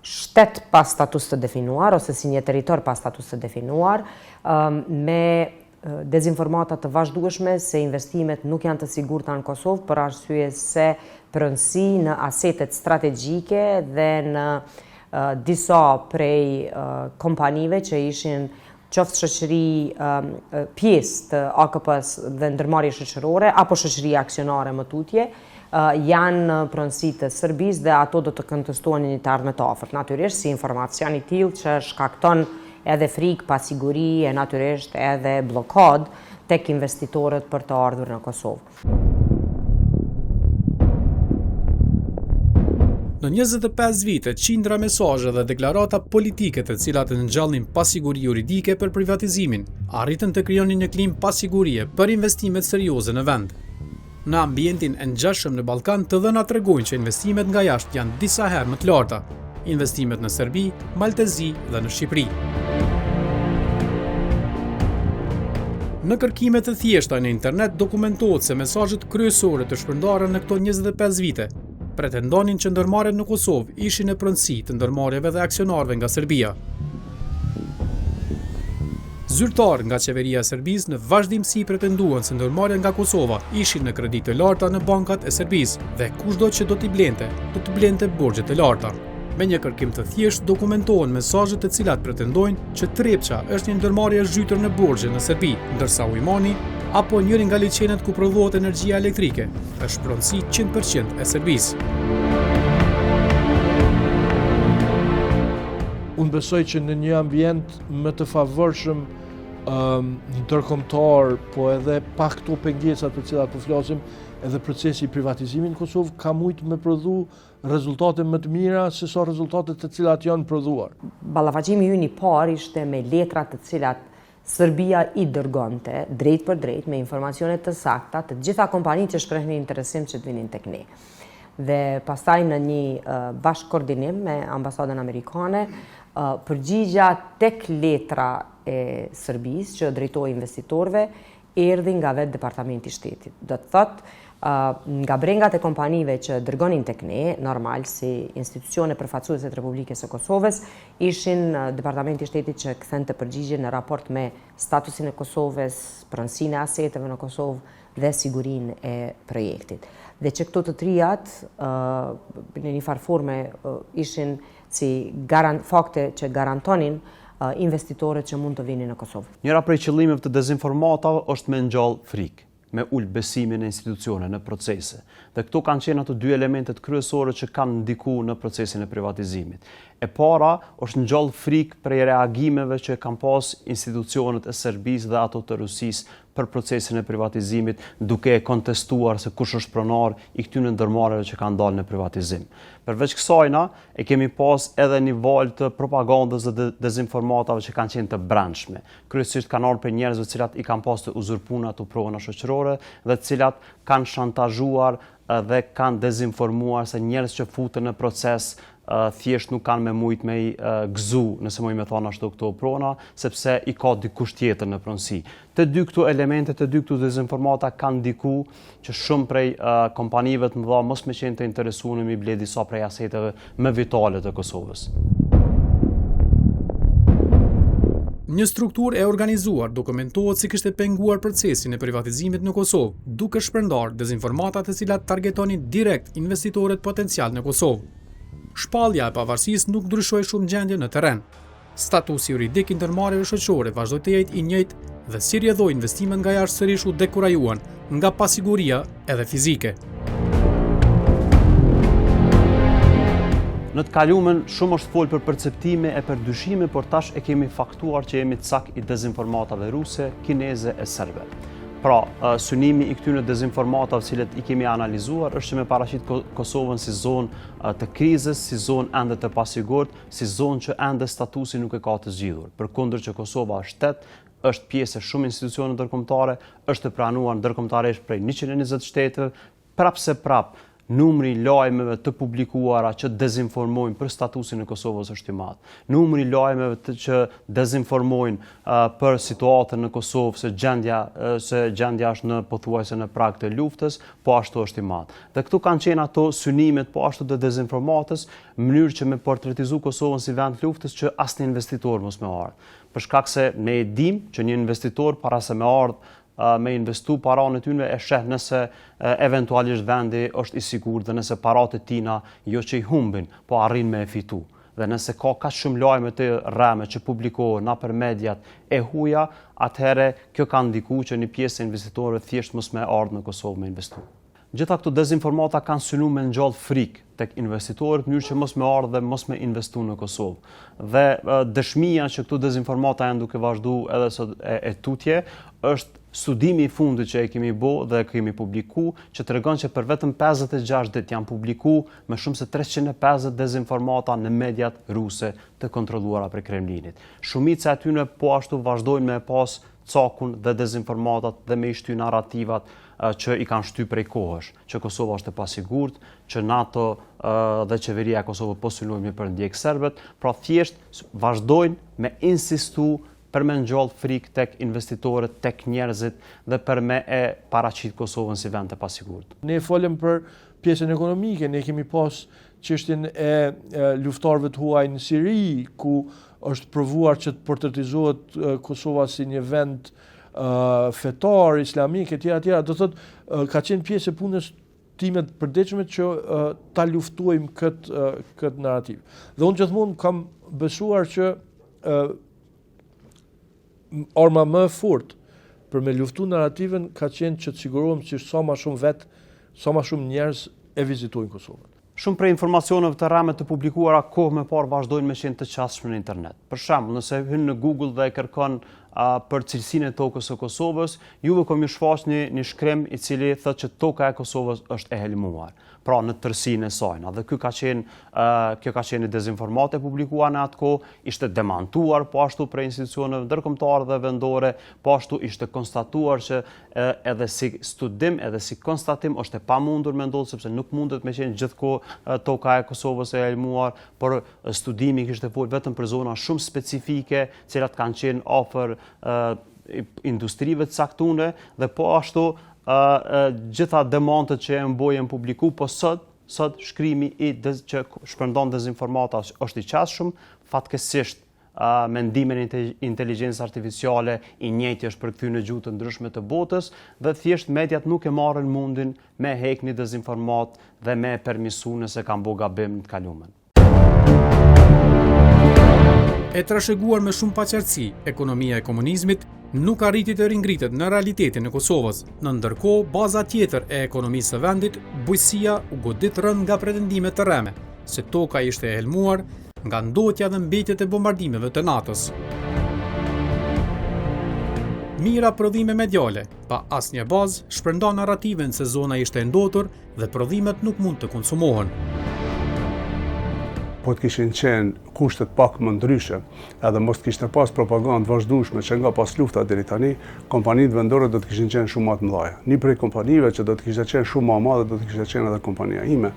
shtet pas status të definuar ose si një territor pas status të definuar me dezinformata të vazhdueshme se investimet nuk janë të sigurta në Kosovë për arsye se pronësi në asetet strategjike dhe në disa prej kompanive që ishin qoftë shoqëri pjesë të AKP-s dhe ndërmarrje shoqërore apo shoqëri aksionare më tutje, janë në pronësi të Serbisë dhe ato do të kontestohen një të ardhme të afërt. Natyrisht si informacion i tillë që shkakton edhe frikë, pasiguri e natyrisht edhe blokad tek investitorët për të ardhur në Kosovë. Në 25 vite, qindra mesazhe dhe deklarata politike të cilat ngjallnin pasiguri juridike për privatizimin, arritën të krijonin një klimë pasigurie për investimet serioze në vend. Në ambientin e ngjashëm në Ballkan, të dhënat tregojnë që investimet nga jashtë janë disa herë më të larta, investimet në Serbi, Maltezi dhe në Shqipëri. Në kërkimet të thjeshta në internet dokumentohet se mesazhet kryesore të shpërndarë në këto 25 vite pretendonin që ndërmarrjet në Kosovë ishin në pronësi të ndërmarrjeve dhe aksionarëve nga Serbia. Zyrtar nga qeveria e Serbisë në vazhdimsi pretenduan se ndërmarrjet nga Kosova ishin në kredite të larta në bankat e Serbisë dhe kushdo që do t'i blente, do të blente borxhe të larta. Me një kërkim të thjeshtë dokumentohen mesazhet të cilat pretendojnë që Trepça është një ndërmarrje zhytur në borxhe në Serbi, ndërsa Ujmani apo njëri nga liçenet ku prodhohet energjia elektrike është pronësi 100% e Serbisë. Unë besoj që në një ambient më të favorshëm ndërkombëtar, po edhe pa këto pengesat për cilat po flasim, edhe procesi i privatizimit në Kosovë ka mujt me prodhu rezultate më të mira se sa rezultatet të cilat janë prodhuar. Ballafaqimi ynë i parë ishte me letra të cilat Serbia i dërgonte drejt për drejt me informacione të sakta të gjitha kompanitë që shprehnin interesim që të vinin tek ne. Dhe pastaj në një bashkë koordinim me ambasadën amerikane, përgjigja tek letra e Serbisë që drejtoi investitorëve erdhi nga vetë Departamenti i Shtetit. Do të thotë nga brengat e kompanive që dërgonin tek ne, normal si institucione përfaqësuese të Republikës së Kosovës, ishin Departamenti i Shtetit që kthente përgjigje në raport me statusin e Kosovës, pronësinë e aseteve në Kosovë dhe sigurinë e projektit. Dhe që këto të trijat në një farë forme ishin si fakte që garantonin investitorët që mund të vinin në Kosovë. Njëra prej qëllimeve të dezinformatave është me ngjall frikë, me ul besimin në institucione, në procese. Dhe këto kanë qenë ato dy elementet kryesore që kanë ndikuar në procesin e privatizimit. E para është ngjall frikë prej reagimeve që kanë pas institucionet e Serbisë dhe ato të Rusisë për procesin e privatizimit, duke e kontestuar se kush është pronar i këtyre ndërmarrjeve që kanë dalë në privatizim. Përveç kësajna, e kemi pas edhe një valë të propagandës dhe dezinformatave që kanë qenë të brendshme. Kryesisht kanë ardhur për njerëzve të cilat i kanë pas të uzurpuar ato prova shoqërore dhe të cilat kanë shantazhuar dhe kanë dezinformuar se njerëz që futen në proces thjesht nuk kanë me mujt me i gëzu, nëse mujt me thonë ashtu këto prona, sepse i ka dikush tjetër në pronësi. Të dy këto elemente, të dy këto dezinformata kanë ndiku që shumë prej kompanive të mëdha mos me qenë të interesuar me ble disa prej aseteve më vitale të Kosovës. Një strukturë e organizuar dokumentohet si kishte penguar procesin e privatizimit në Kosovë, duke shpërndar dezinformata të cilat targetonin direkt investitorët potencial në Kosovë. Shpallja e pavarësisë nuk ndryshoi shumë gjendjen në terren. Statusi juridik i ndërmarrjeve shoqërore vazhdoi të jetë i njëjtë dhe si rrjedhoi investimet nga jashtë sërish u dekurajuan nga pasiguria edhe fizike. Në të kalumen shumë është folë për perceptime e për dyshime, por tash e kemi faktuar që jemi cak i dezinformatave ruse, kineze e serbe. Pra, synimi i këtyre dezinformatave cilët i kemi analizuar është që me paraqit Kosovën si zonë të krizës, si zonë ende të pasigurt, si zonë që ende statusi nuk e ka të zgjidhur. Përkundër që Kosova është shtet, është pjesë e shumë institucione ndërkombëtare, është e pranuar ndërkombëtarisht prej 120 shteteve, prapse numri i lajmeve të publikuara që dezinformojnë për statusin e Kosovës është i madh. Numri i lajmeve që dezinformojnë për situatën në Kosovë se gjendja është në pothuajse në prag të luftës, po ashtu është i madh. Dhe këtu kanë qenë ato synimet po ashtu të dezinformatës, në mënyrë që me portretizu Kosovën si vend luftës që asnjë investitor mos me ardhë. Për shkak se ne e dim që një investitor para se me ardhë me investu paranë e tyre e sheh nëse eventualisht vendi është i sigurt dhe nëse paratë e tina jo që i humbin, po arrin me e fitu. Dhe nëse ka kaq shumë lajme të rreme që publikohen nëpër mediat e huaja, atëherë kjo ka ndikuar që një pjesë e investitorëve thjesht mos me ardhë në Kosovë me investu. Gjitha këto dezinformata kanë synu me ngjall frikë tek investitorët, në mënyrë që mos me ardhë dhe mos me investu në Kosovë. Dhe dëshmia që këto dezinformata janë duke vazhduar edhe sot e tutje është studimi i fundit që e kemi bë dhe kemi publiku, që tregon që për vetëm 56 ditë janë publiku me shumë se 350 dezinformata në mediat ruse të kontrolluara prej Kremlinit. Shumica e tyre po ashtu vazhdojnë me pas cakun dhe dezinformatat dhe me i shty narrativat që i kanë shty prej kohësh, që Kosova është e pasigurt, që NATO dhe qeveria e Kosovës po synojnë për ndjek serbët, pra thjesht vazhdojnë me insistu për me ngjall frikë tek investitorët, tek njerëzit dhe për me e paraqit Kosovën si vend të pasigurt. Ne folëm për pjesën ekonomike, ne kemi pas çështjen e luftarëve të huaj në Siri, ku është provuar që të portretizohet Kosova si një vend fetar, islamik, etj. Do thotë ka qenë pjesë e punës time të përditshme që ta luftojmë këtë narrativ. Dhe unë gjithmonë kam besuar që arma më e fortë për me luftu narrativen ka qenë që të sigurohem që sa më shumë njerëz e vizitojnë Kosovën. Shumë prej informacioneve të rreme të publikuara kohë më parë vazhdojnë me qenë të qasshme në internet. Për shembull, nëse hyn në Google dhe e kërkon për cilësinë e tokës së Kosovës, juve komi shfaq një shkrim i cili thotë që toka e Kosovës është e helmuar. Pra në tërësinë e saj. Dhe kjo ka qenë një dezinformatë e publikuar në atë kohë, ishte demantuar po ashtu për institucioneve ndërkombëtare dhe vendore, po ashtu ishte konstatuar që edhe si studim, edhe si konstatim është e pamundur me ndodhë, sepse nuk mundet me qenë gjithkohë toka e Kosovës e helmuar, por studimi kishte folur vetëm për zona shumë specifike, cilat kanë qenë afër industrive të caktuara dhe po ashtu gjitha demantët që e mbojën publiku, po sot shkrimi që shpërndon dezinformata është i qasshëm, fatkeqësisht mendimin e inteligjencës artificiale i njëjti është përkthyr në gjuhë të ndryshme të botës dhe thjesht mediat nuk e marrin mundin me heqni dezinformat dhe me permisu nëse kanë bo gabim në të kalumen. E trashëguar me shumë paqartësi, ekonomia e komunizmit nuk arriti të ringritet në realitetin e Kosovës. Në ndërkohë, baza tjetër e ekonomisë së vendit, bujqësia, u godit rënd nga pretendimet të rreme, se toka ishte e helmuar nga ndotja dhe mbetjet e bombardimeve të NATO-s. Mira prodhime mediale, pa asnjë bazë, shpërndan narrativen se zona ishte e ndotur dhe prodhimet nuk mund të konsumohen. Po të kishin qenë kushtet pak më ndryshe, edhe mos të kishte pas propagandë vazhdueshme që nga pas lufta deri tani, kompanitë vendore do të kishin qenë shumë më të mëdha. Një prej kompanive që do të kishte qenë shumë më e madhe do të kishte qenë edhe kompania ime.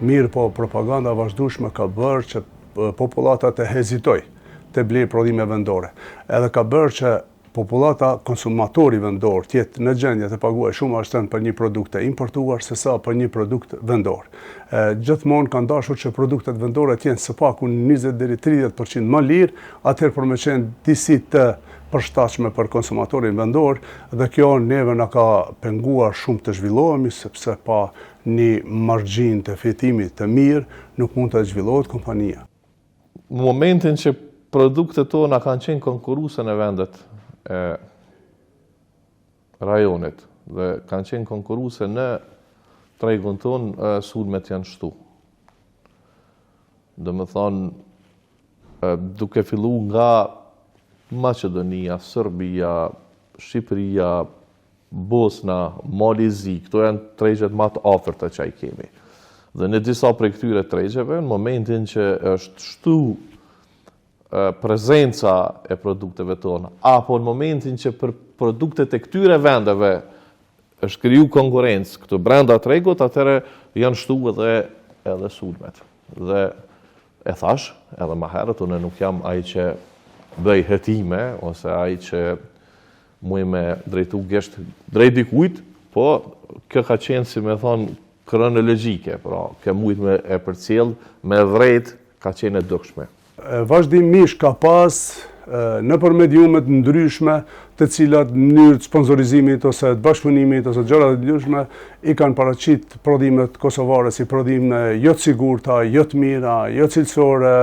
Mirë, po propaganda vazhdueshme ka bërë që popullata të hezitoj të blejë prodhime vendore. Edhe ka bërë që popullata, konsumatori vendor, tjetë në gjendje të paguaj shumë ashtën për një produkt të importuar, se sa për një produkt vendor. Gjithmonë kanë dashur që produktet vendore tjenë së paku 20-30% më lirë, atëherë për me qenë disi të përshtatshme për konsumatorin vendor, dhe kjo neve na ka penguar shumë të zhvillohemi, sepse pa një margjin të fitimit të mirë, nuk mund të zhvillohet kompania. Në momentin që produktet tona kanë qenë konkurruese në vendet e rajonit dhe kanë qenë konkurruese në tregun ton, sulmet janë shtu. Do më thonë, duke fillu nga Maqedonia, Serbia, Shqipëria, Bosna, Malizi, këto janë tregjet më të afërta që ai kemi. Dhe në disa prej këtyre tregjeve, në momentin që është shtu prezenca e produkteve tona, apo në momentin që për produktet e këtyre vendeve është kriju konkurencë këtu brenda tregut, atëherë janë shtu edhe sulmet. Dhe e thash, edhe më herët, unë nuk jam ai që bëj hetime, ose ai që muj me drejtu gesht drejt dikujt, po kjo ka qenë, si me thonë, kronologjike, pra ke mujt me e përcjell me drejt ka qenë e dukshme. Vazhdimisht ka pas në për mediumet ndryshme të cilat në mënyrë të sponsorizimit ose të bashkëpunimit ose gjëra të ndryshme i kanë paraqit prodhimet kosovare si prodhime jo të sigurta, jo të mira, jo cilësore,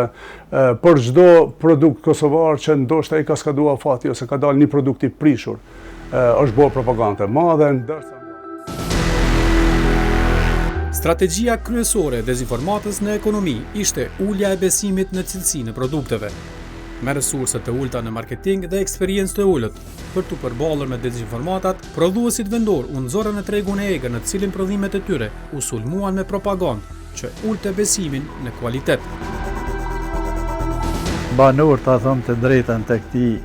për çdo produkt kosovar që ndoshta i ka skaduar fati ose ka dalë një produkt i prishur, është bërë propagandë e madhe, ndërsa Strategjia kryesore e dezinformatës në ekonomi ishte ulja e besimit në cilësinë e produkteve. Me resurse të ulta në marketing dhe eksperiencë të ullët, për të përballur me dezinformatat, prodhuesit vendor u nxorën në tregun e egër në të cilin prodhimet e tyre u sulmuan me propagandë që ulte besimin në kualitet. Banor ta them të drejtën të këtij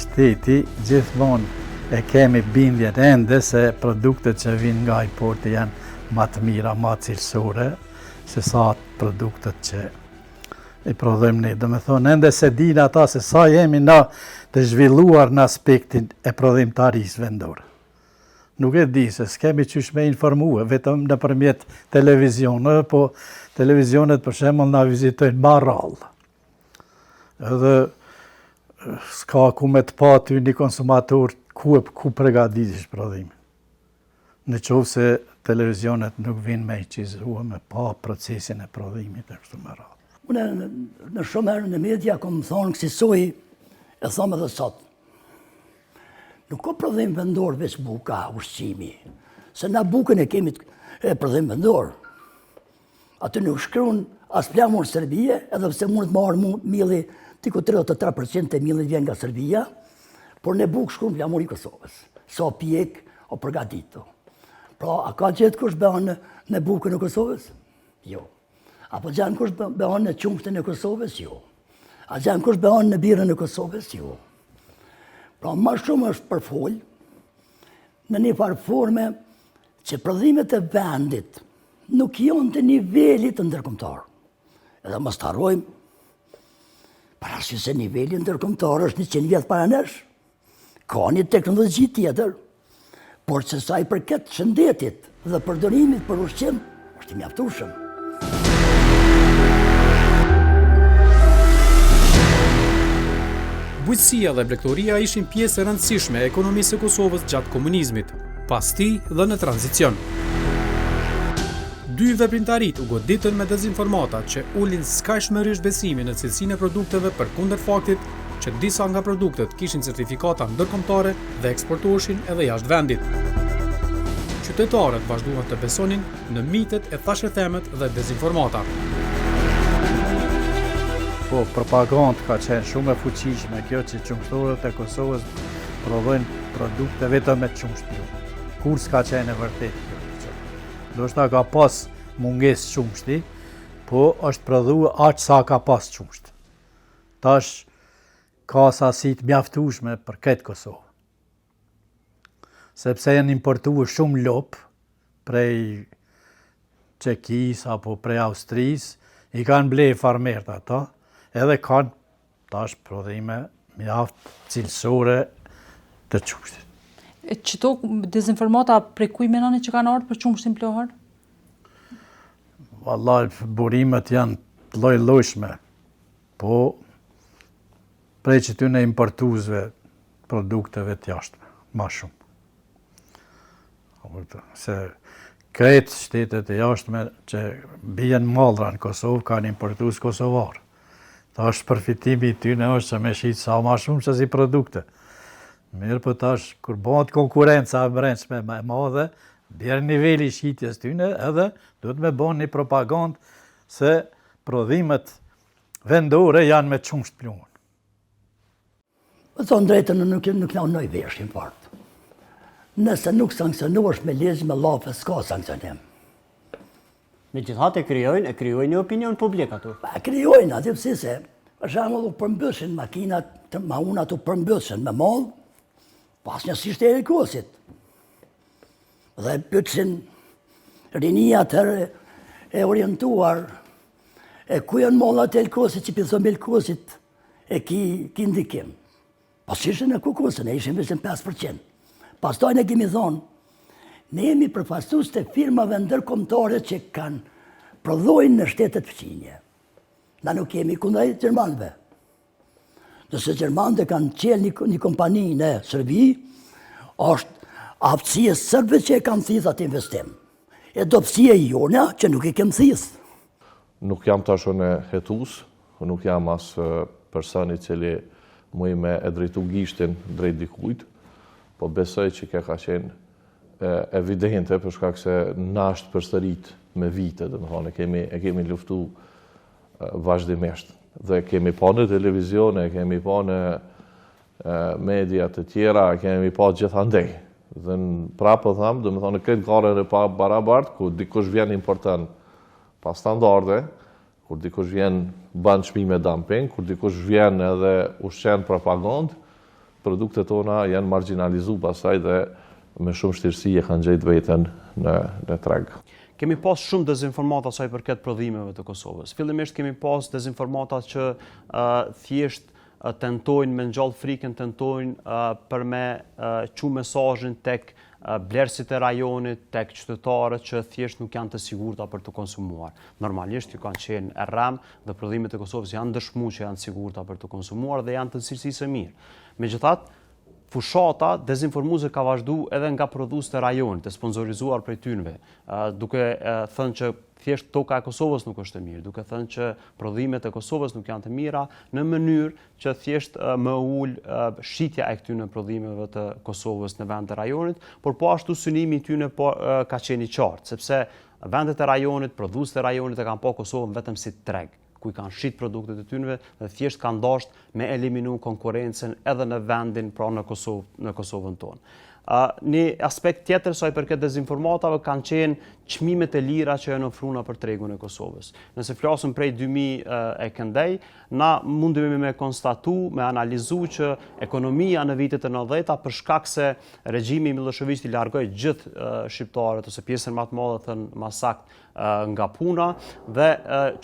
shteti, gjithmonë e kemi bindjen ende se produktet që vijnë nga importi janë më të mira, më cilësore, se sa produktet që i prodhojmë ne. Do me thonë, ende se dinë ata se sa jemi na të zhvilluar në aspektin e prodhimtarisë vendore. Nuk e di se s'kemi qysh me informue, vetëm nëpërmjet televizionëve, po televizionet për shembull na vizitojnë më rrallë. Edhe s'ka ku me të pa ty një konsumator ku përgatish prodhimin. Në qovë se televizionet nuk vinë me i qizrua, me pa procesin e prodhimit e kështu me radhë. Une në shumë herë në media kom thonë kësisoj, e thome dhe sot. Nuk ka prodhim vendor veç buka, ushqimi. Se na bukën e kemi prodhim vendor. Aty nuk shkruan as plamur Serbia, edhe pse mund të marrë milli, tiku 33% e millit vjen nga Serbia, Por në bukë shkrum flamuri Kosovës. So pjek o përgatito. Pra, a ka gjithë kush bëhen në bukën e Kosovës? Jo. Apo gjanë kush bëhen në qumshtën e Kosovës? Jo. A gjanë kush bëhen në birën e Kosovës? Jo. Pra, ma shumë është përfol në një farë forme që prodhimet e vendit nuk jonë të nivelit të ndërkombëtar. Edhe mos të harrojmë, parasysh se niveli ndërkombëtar është 100 vjet para nesh. Ka një teknologji tjetër, por që sa i përket shëndetit dhe përdorimit për ushqim, është i mjaftueshëm. Bujqësia dhe blegtoria ishin pjesë e rëndësishme e ekonomisë së Kosovës gjatë komunizmit, pas tij dhe në tranzicion. Dy veprimtarit u goditën me dezinformata që ulin skajshmërisht besimin në cilësinë e produkteve përkundër faktit që disa nga produktet kishin certifikata ndërkombëtare dhe eksportoheshin edhe jashtë vendit. Qytetarët vazhduan të besonin në mitet e thashethemet dhe dezinformata. Po, propagandë ka qenë shumë e fuqishme kjo që qumshtorët e Kosovës prodhojnë produkte vetëm me qumshtim. Kur s'ka qenë e vërtet kjo. Ndoshta ka pas mungesë qumshti, po është prodhuar aq sa ka pas qumsht. Tash ka sasi të mjaftueshme për këtë Kosovë. Sepse janë importuar shumë lop prej Çekis apo prej Austrisë, i kanë ble farmerët ata, edhe kanë tash prodhime mjaft cilësore të qumshtit. Qëto dezinformata prej kuj menoni që kanë ardhur për qumshtin plohër? Vallai, burimet janë të lloj-llojshme, po prej që ty në importuesve produkteve të jashtme, ma shumë. Se kretë shtetet e jashtme që bien mallra në Kosovë kanë importues kosovar. Tash përfitimi i tyre është që me shit sa ma shumë se si produkte. Mirë për tash, kur bëhet konkurenca e brendshme më e madhe, bjerë niveli shitjes tyne edhe duhet me bënë një propagandë se prodhimet vendore janë me qumsht pluhur. Më thonë drejtën, nuk janë nëj veshin partë. Nëse nuk sankcionohesh me ligj me llafe, s'ka sankcionim. Megjithatë e krijojnë një opinion publik ato. Krijojnë aty pse se, për shembull, u përmbyshin makinat, të maunat u përmbyshin me mall, pas një sistemi kosit. Dhe pyetsin rinia e orientuar, e ku janë mollat e Elkosit që pizon me Elkosit e ki ndikim. Pas ishin e Kukosin, e ishin vetëm 5%. Pastaj ne kemi thonë, ne jemi përfaqësues të firmave ndërkombëtare që prodhojnë në shtetet fqinje. Na nuk kemi kundër gjermanëve. Nëse gjermanët kanë qelë një kompani në Serbi, është aftësia e serbëve që e kanë thithë atë investim. E dobësia jona që nuk e kem thithë. Nuk jam tash në hetus, nuk jam as personi i cili muj me e drejtu gishtin drejt dikujt, po besoj që kjo ka qenë evidente për shkak se nasht përsërit me vite, domethënë e kemi luftu vazhdimisht. Dhe kemi pa në televizion, kemi pa në media të tjera, kemi pa gjithandej. Dhe prapë tham, domethënë këtë garën e pa barabart, ku dikush vjen importon pa standarde, kur dikush vjen ban çmime dumping, kur dikush vjen edhe ushqen propagandë, produktet tona janë marginalizuar pasaj dhe me shumë vështirësi e kanë gjetë veten në treg. Kemi pas shumë dezinformata sa i përket prodhimeve të Kosovës. Fillimisht kemi pas dezinformata që thjesht tentojnë me ngjall frikën, tentojnë për me çu mesazhin tek blerësit e rajonit, tek qytetarët që thjesht nuk janë të sigurta për të konsumuar. Normalisht ju kanë qenë errem dhe prodhimet e Kosovës janë dëshmuar që janë të sigurta për të konsumuar dhe janë të cilësisë së mirë. Megjithatë, fushata dezinformuese ka vazhdu edhe nga prodhuesit e rajonit, të sponsorizuar prej tyre, duke thënë që thjesht toka e Kosovës nuk është e mirë, duke thënë që prodhimet e Kosovës nuk janë të mira, në mënyrë që thjesht më ul shitja e këtyre prodhimeve të Kosovës në vend të rajonit, por po ashtu synimi i tyre ka qenë i qartë, sepse vendet e rajonit, prodhuesit e rajonit e kanë pa Kosovën vetëm si treg. ku i kanë shit produktet e tyre dhe thjesht kanë dashur me eliminu konkurrencën edhe në vendin, pra në Kosovën tonë. Një aspekt tjetër sa i përket dezinformatave kanë qenë çmimet e lira që janë ofruar për tregun e Kosovës. Nëse flasim prej 2000 e këndej, na mundemi me konstatu, me analizu që ekonomia në vitet e 90-ta për shkak se regjimi Milošević i largoi gjithë shqiptarët ose pjesën më të madhe thënë më saktë nga puna dhe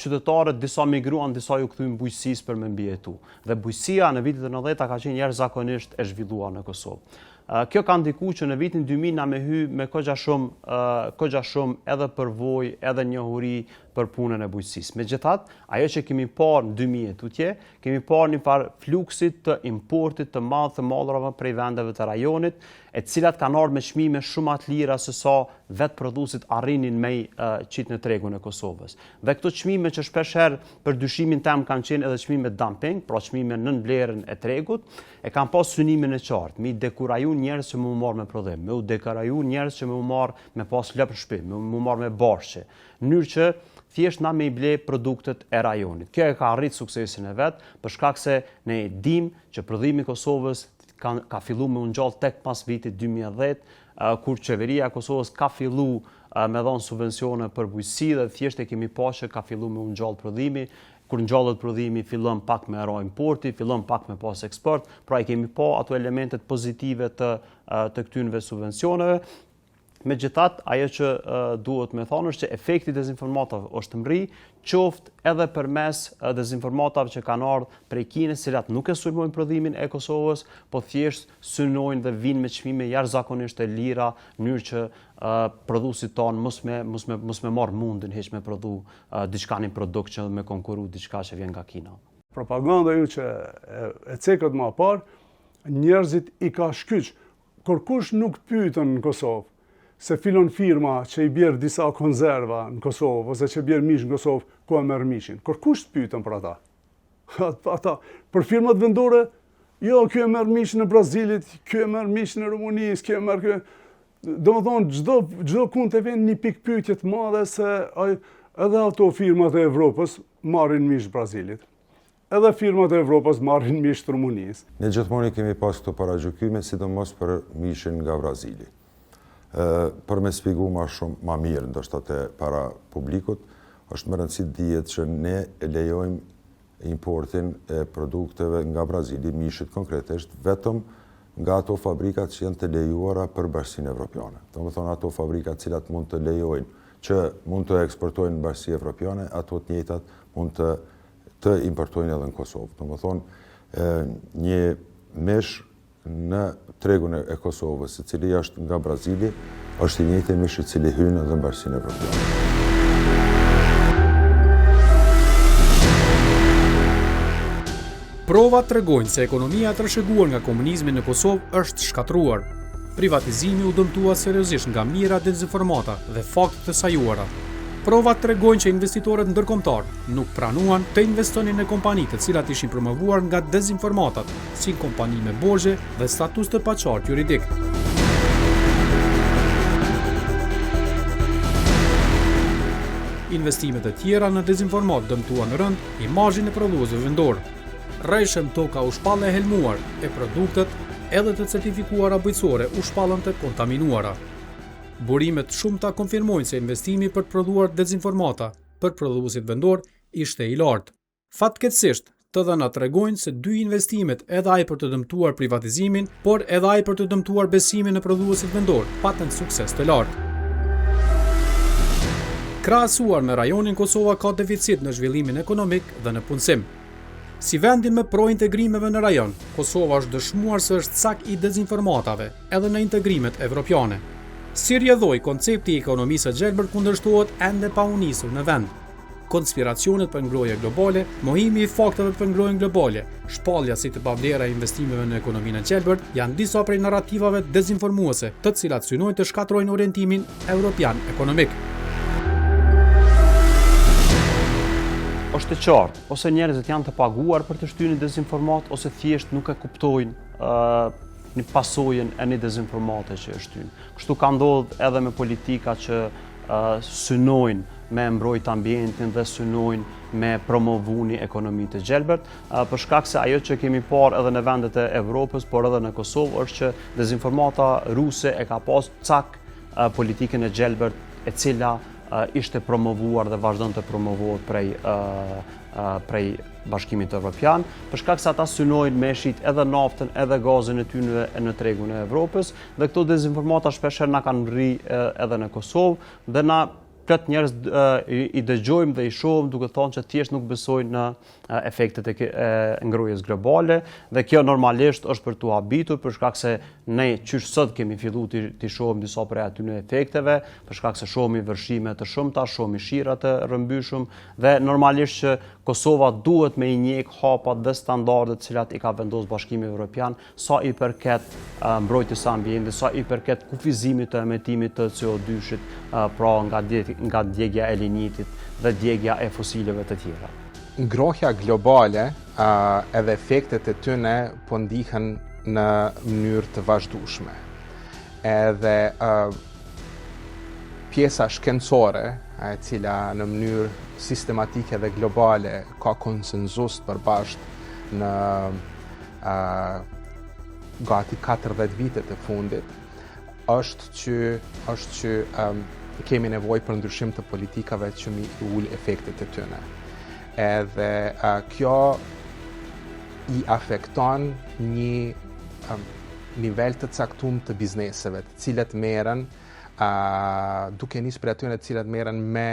qytetarët disa migruan, disa ju kthyen bujqësisë për me mbijetu. Dhe bujqësia në vitet e 90-ta ka qenë jashtëzakonisht e zhvilluar në Kosovë. Kjo ka ndikuar që në vitin 2000 na me hy me kogja shumë edhe përvojë, edhe njohuri për punën e bujqësisë. Megjithatë, ajo që kemi parë në 2000 tutje, kemi parë një farë fluksit të importit të madh të mallrave prej vendeve të rajonit, e cilat kanë ardhur me çmime shumë më të lira se sa vetë prodhuesit arrinin me qitë në tregun e Kosovës. Dhe këto çmime që shpeshherë për dyshimin tem kanë qenë edhe çmime dumping, pra çmime nën vlerën e tregut, e kanë pas synimin e qartë, mi dekuraju njerëz që më marrë me prodhim, me u dekuraju njerëz që më marrë me pas lëp në shtëpi, më marrë me bashkë, në mënyrë që thjesht na me i ble produktet e rajonit. Kjo e ka arrit suksesin e vet, për shkak se ne dim që prodhimi i Kosovës ka filluar me u ngjall tek pas vitit 2010, kur qeveria e Kosovës ka filluar me dhënë subvencione për bujqësi dhe thjesht e kemi pa që ka filluar me u ngjall prodhimi. Kur ngjallet prodhimi, fillon pak me ra importi, fillon pak me pas eksport, pra i kemi pa ato elementet pozitive të këtynve subvencioneve. Megjithatë, ajo që duhet me thonë është që efekti i dezinformatave është mri, qoftë edhe përmes dezinformatave që kanë ardhur prej Kinës, cilat nuk e sulmojnë prodhimin e Kosovës, po thjesht synojnë dhe vinë me çmime jashtëzakonisht të lira, në mënyrë që prodhuesit tonë mos me marr mundin hiç me prodhu diçka një produkt që me konkuru diçka që vjen nga Kina. Propaganda ju që e cekët më parë, njerëzit i ka shkyq. Kërkush nuk pyetën në Kosovë se filon firma që i bjerë disa konzerva në Kosovë, ose që bjerë mish në Kosovë, ku e merë mishin. Kërkush të pyetën për ata? Ata, për firmat vendore, jo, kjo e merë mish në Brazilit, kjo e merë mish në Rumunisë, kjo e merë kjo... Do më thonë, gjdo kund të vend një pikë pyetje të madhe se edhe ato firmat e Evropës marrin mish Brazilit. Edhe firmat e Evropës marrin mish të Rumunisë. Ne gjithmonë kemi pas këto paragjykime, sidomos për mishin nga Brazili. Për me shpjegu ma mirë, ndoshta te para publikut, është më rëndësi dihet që ne lejojmë importin e produkteve nga Brazili, mishit konkretisht, vetëm nga ato fabrikat që janë të lejuara për Bashkinë Evropiane. Do të thonë ato fabrikat cilat mund të lejojnë, që mund të eksportojnë në Bashkinë Evropiane, ato të njëjtat mund të importojnë edhe në Kosovë. Do të thonë një mish në tregun e Kosovës, i cili është nga Brazili, është i njëjti mish i cili hyn edhe në Bashkinë Evropiane. Provat tregojnë se ekonomia e trashëguar nga komunizmi në Kosovë është shkatruar. Privatizimi u dëmtua seriozisht nga mira dezinformata dhe fakte të sajuara. Provat tregojnë që investitorët ndërkombëtar nuk pranuan të investonin në kompani të cilat ishin promovuar nga dezinformatat, si kompani me borxhe dhe status të paqartë juridik. Investimet e tjera në dezinformat dëmtuan rënd imazhin e prodhuesve vendor. Rreshëm toka u shpallë e helmuar e produktet edhe të certifikuara bujqësore u shpallën të kontaminuara. Burimet shumëta konfirmojnë se investimi për të prodhuar dezinformata për prodhuesit vendor ishte i lartë. Fatkeqësisht, të dhënat tregojnë se dy investimet, edhe ai për të dëmtuar privatizimin, por edhe ai për të dëmtuar besimin në prodhuesit vendor, patën sukses të lartë. Krahasuar me rajonin, Kosova ka deficit në zhvillimin ekonomik dhe në punësim. Si vendin me pro-integrimeve në rajon, Kosova është dëshmuar se është cak i dezinformatave edhe në integrimet evropiane. Si rrjedhoi koncepti i ekonomisë së gjelbër kundërshtohet ende pa u nisur në vend. Konspiracionet për ngrohje globale, mohimi i fakteve për ngrohje globale, shpallja si të pavlera e investimeve në ekonominë e gjelbërt janë disa prej narrativave dezinformuese, të cilat synojnë të shkatrojnë orientimin evropian ekonomik. Është e qartë, ose njerëzit janë të paguar për të shtyrë një dezinformat, ose thjesht nuk e kuptojnë një pasojën e një dezinformate që është shtynë. Kështu ka ndodhur edhe me politika që synojnë me mbrojt ambientin dhe synojnë me promovuni ekonomi të gjelbert, për shkak se ajo që kemi parë edhe në vendet e Evropës, por edhe në Kosovë, është që dezinformata ruse e ka pas cak politikën e gjelbert, e cila ishte promovuar dhe vazhdon të promovohet prej Bashkimit Evropian, për shkak se ata synojnë me shit edhe naftën edhe gazin e tyre në tregun e Evropës, dhe këto dezinformata shpeshherë na kanë rri edhe në Kosovë, dhe na plot njerëz i dëgjojmë dhe i shohim duke thonë që thjesht nuk besojnë në efektet e ngrohjes globale, dhe kjo normalisht është për t'u habitur, për shkak se ne qysh sot kemi filluar të shohim disa prej atyre efekteve, për shkak se shohim vërshime të shumta, shohim shira të rrëmbyshëm, dhe normalisht që Kosova duhet me i njek hapat dhe standardet cilat i ka vendosur Bashkimi Evropian sa i përket mbrojtjes së ambientit, sa i përket kufizimit të emetimit të CO2-shit, pra nga djegja e linitit dhe djegja e fosileve të tjera. Ngrohja globale edhe efektet e tyne po ndihen në mënyrë të vazhdueshme. Edhe pjesa shkencore, e cila në mënyrë sistematike dhe globale ka konsenzus të përbashkët në gati 40 vitet e fundit, është që kemi nevojë për ndryshim të politikave që mi ul efektet e tyne. Edhe kjo i afekton një nivel të caktuar të bizneseve, të cilët merren duke nisur prej atyre të cilët merren me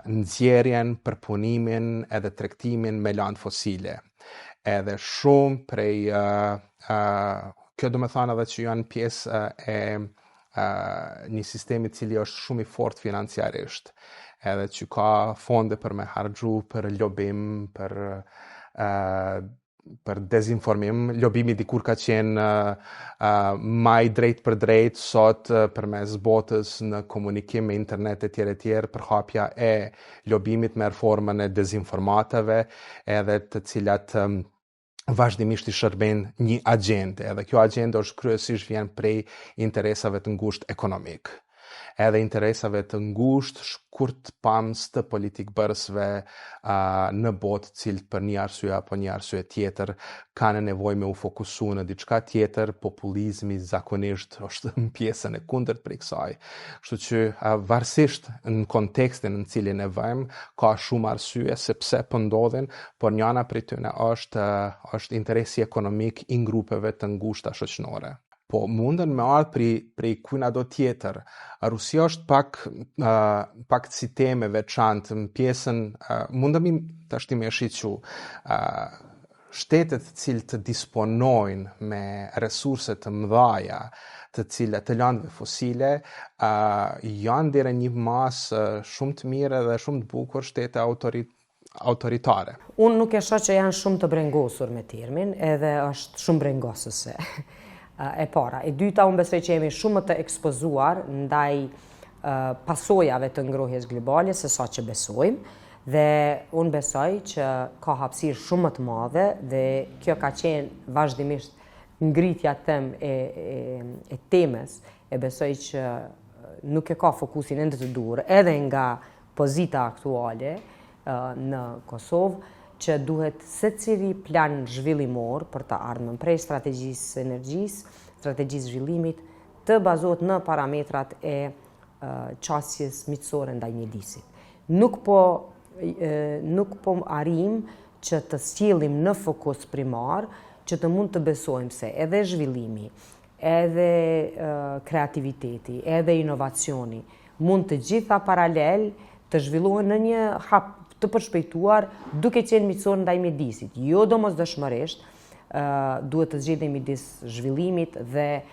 nxjerrjen, përpunimin edhe tregtimin me lanë fosile. Edhe shumë prej kjo do të thonë edhe që janë pjesë e një sistemi i cili është shumë i fortë financiarisht, edhe që ka fonde për me harxhu për lobim, për dezinformim. Lobimi dikur ka qenë më i drejt për drejt, sot përmes botës në komunikim me internet e tjerë, përhapja e lobimit me reformën e dezinformatave, edhe të cilat vazhdimisht i shërben një agjende, edhe kjo agjende është kryesisht vjen prej interesave të ngushtë ekonomik, edhe interesave të ngushtë shkurtpamës të politikbërësve në botë, cilët për një arsye apo një arsye tjetër kanë nevojë me u fokusu në diçka tjetër. Populizmi zakonisht është në pjesën e kundërt prej kësaj. Kështu që varësisht në kontekstin në cilin e vëmë, ka shumë arsye sepse po ndodhin, por njëna prej tyre është interesi ekonomik i grupeve të ngushta shoqërore. Po munden me ardhë prej kujna do tjetër. Rusia është pak citeme veçantë në pjesën, mundemi të ashti me shiqu, shtetet cilë të disponojnë me resurse të mëdhaja, të cilë të landëve fosile, janë dire një masë shumë të mire dhe shumë të bukur shtete autoritare. Unë nuk e shoh që janë shumë të brengosur me termin, edhe është shumë brengosëse. E para. E dyta, unë besoj që jemi shumë të ekspozuar ndaj pasojave të ngrohjes globale se sa që besojmë, dhe unë besoj që ka hapësirë shumë të madhe, dhe kjo ka qenë vazhdimisht ngritja e temës. E besoj që nuk e ka fokusin ende të dur, edhe nga pozita aktuale në Kosovë, që duhet secili plan zhvillimor për të ardhmen prej strategjisë energjisë, strategjisë zhvillimit, të bazohet në parametrat e qasjes miqësore ndaj mjedisit. Nuk po arrim që të sjellim në fokus primar, që të mund të besojmë se edhe zhvillimi, edhe kreativiteti, edhe inovacioni mund të gjitha paralel të zhvillohen në një hap të përshpejtuar, duke qenë miqësor ndaj mjedisit. Jo domosdoshmërisht duhet të zgjedhemi midis zhvillimit dhe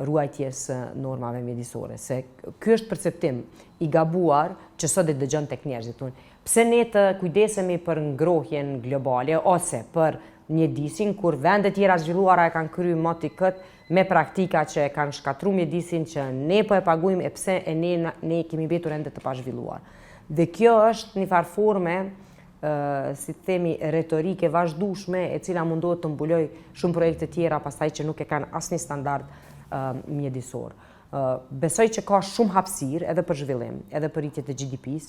ruajtjes normave mjedisore. Se ky është perceptim i gabuar që sot e dëgjon tek njerëzit. Pse ne të kujdesemi për ngrohjen globale ose për mjedisin, kur vendet tjera zhvilluara e kanë kryer motikët me praktika që e kanë shkatruar mjedisin, që ne po e paguajmë, e pse e ne kemi mbetur ende të pazhvilluar. Dhe kjo është një farë forme, si të themi, retorike vazhdueshme, e cila mundohet të mbuloj shumë projekte tjera pastaj që nuk e kanë asnjë standard mjedisor. Besoj që ka shumë hapësirë edhe për zhvillim, edhe për rritje të GDP-s,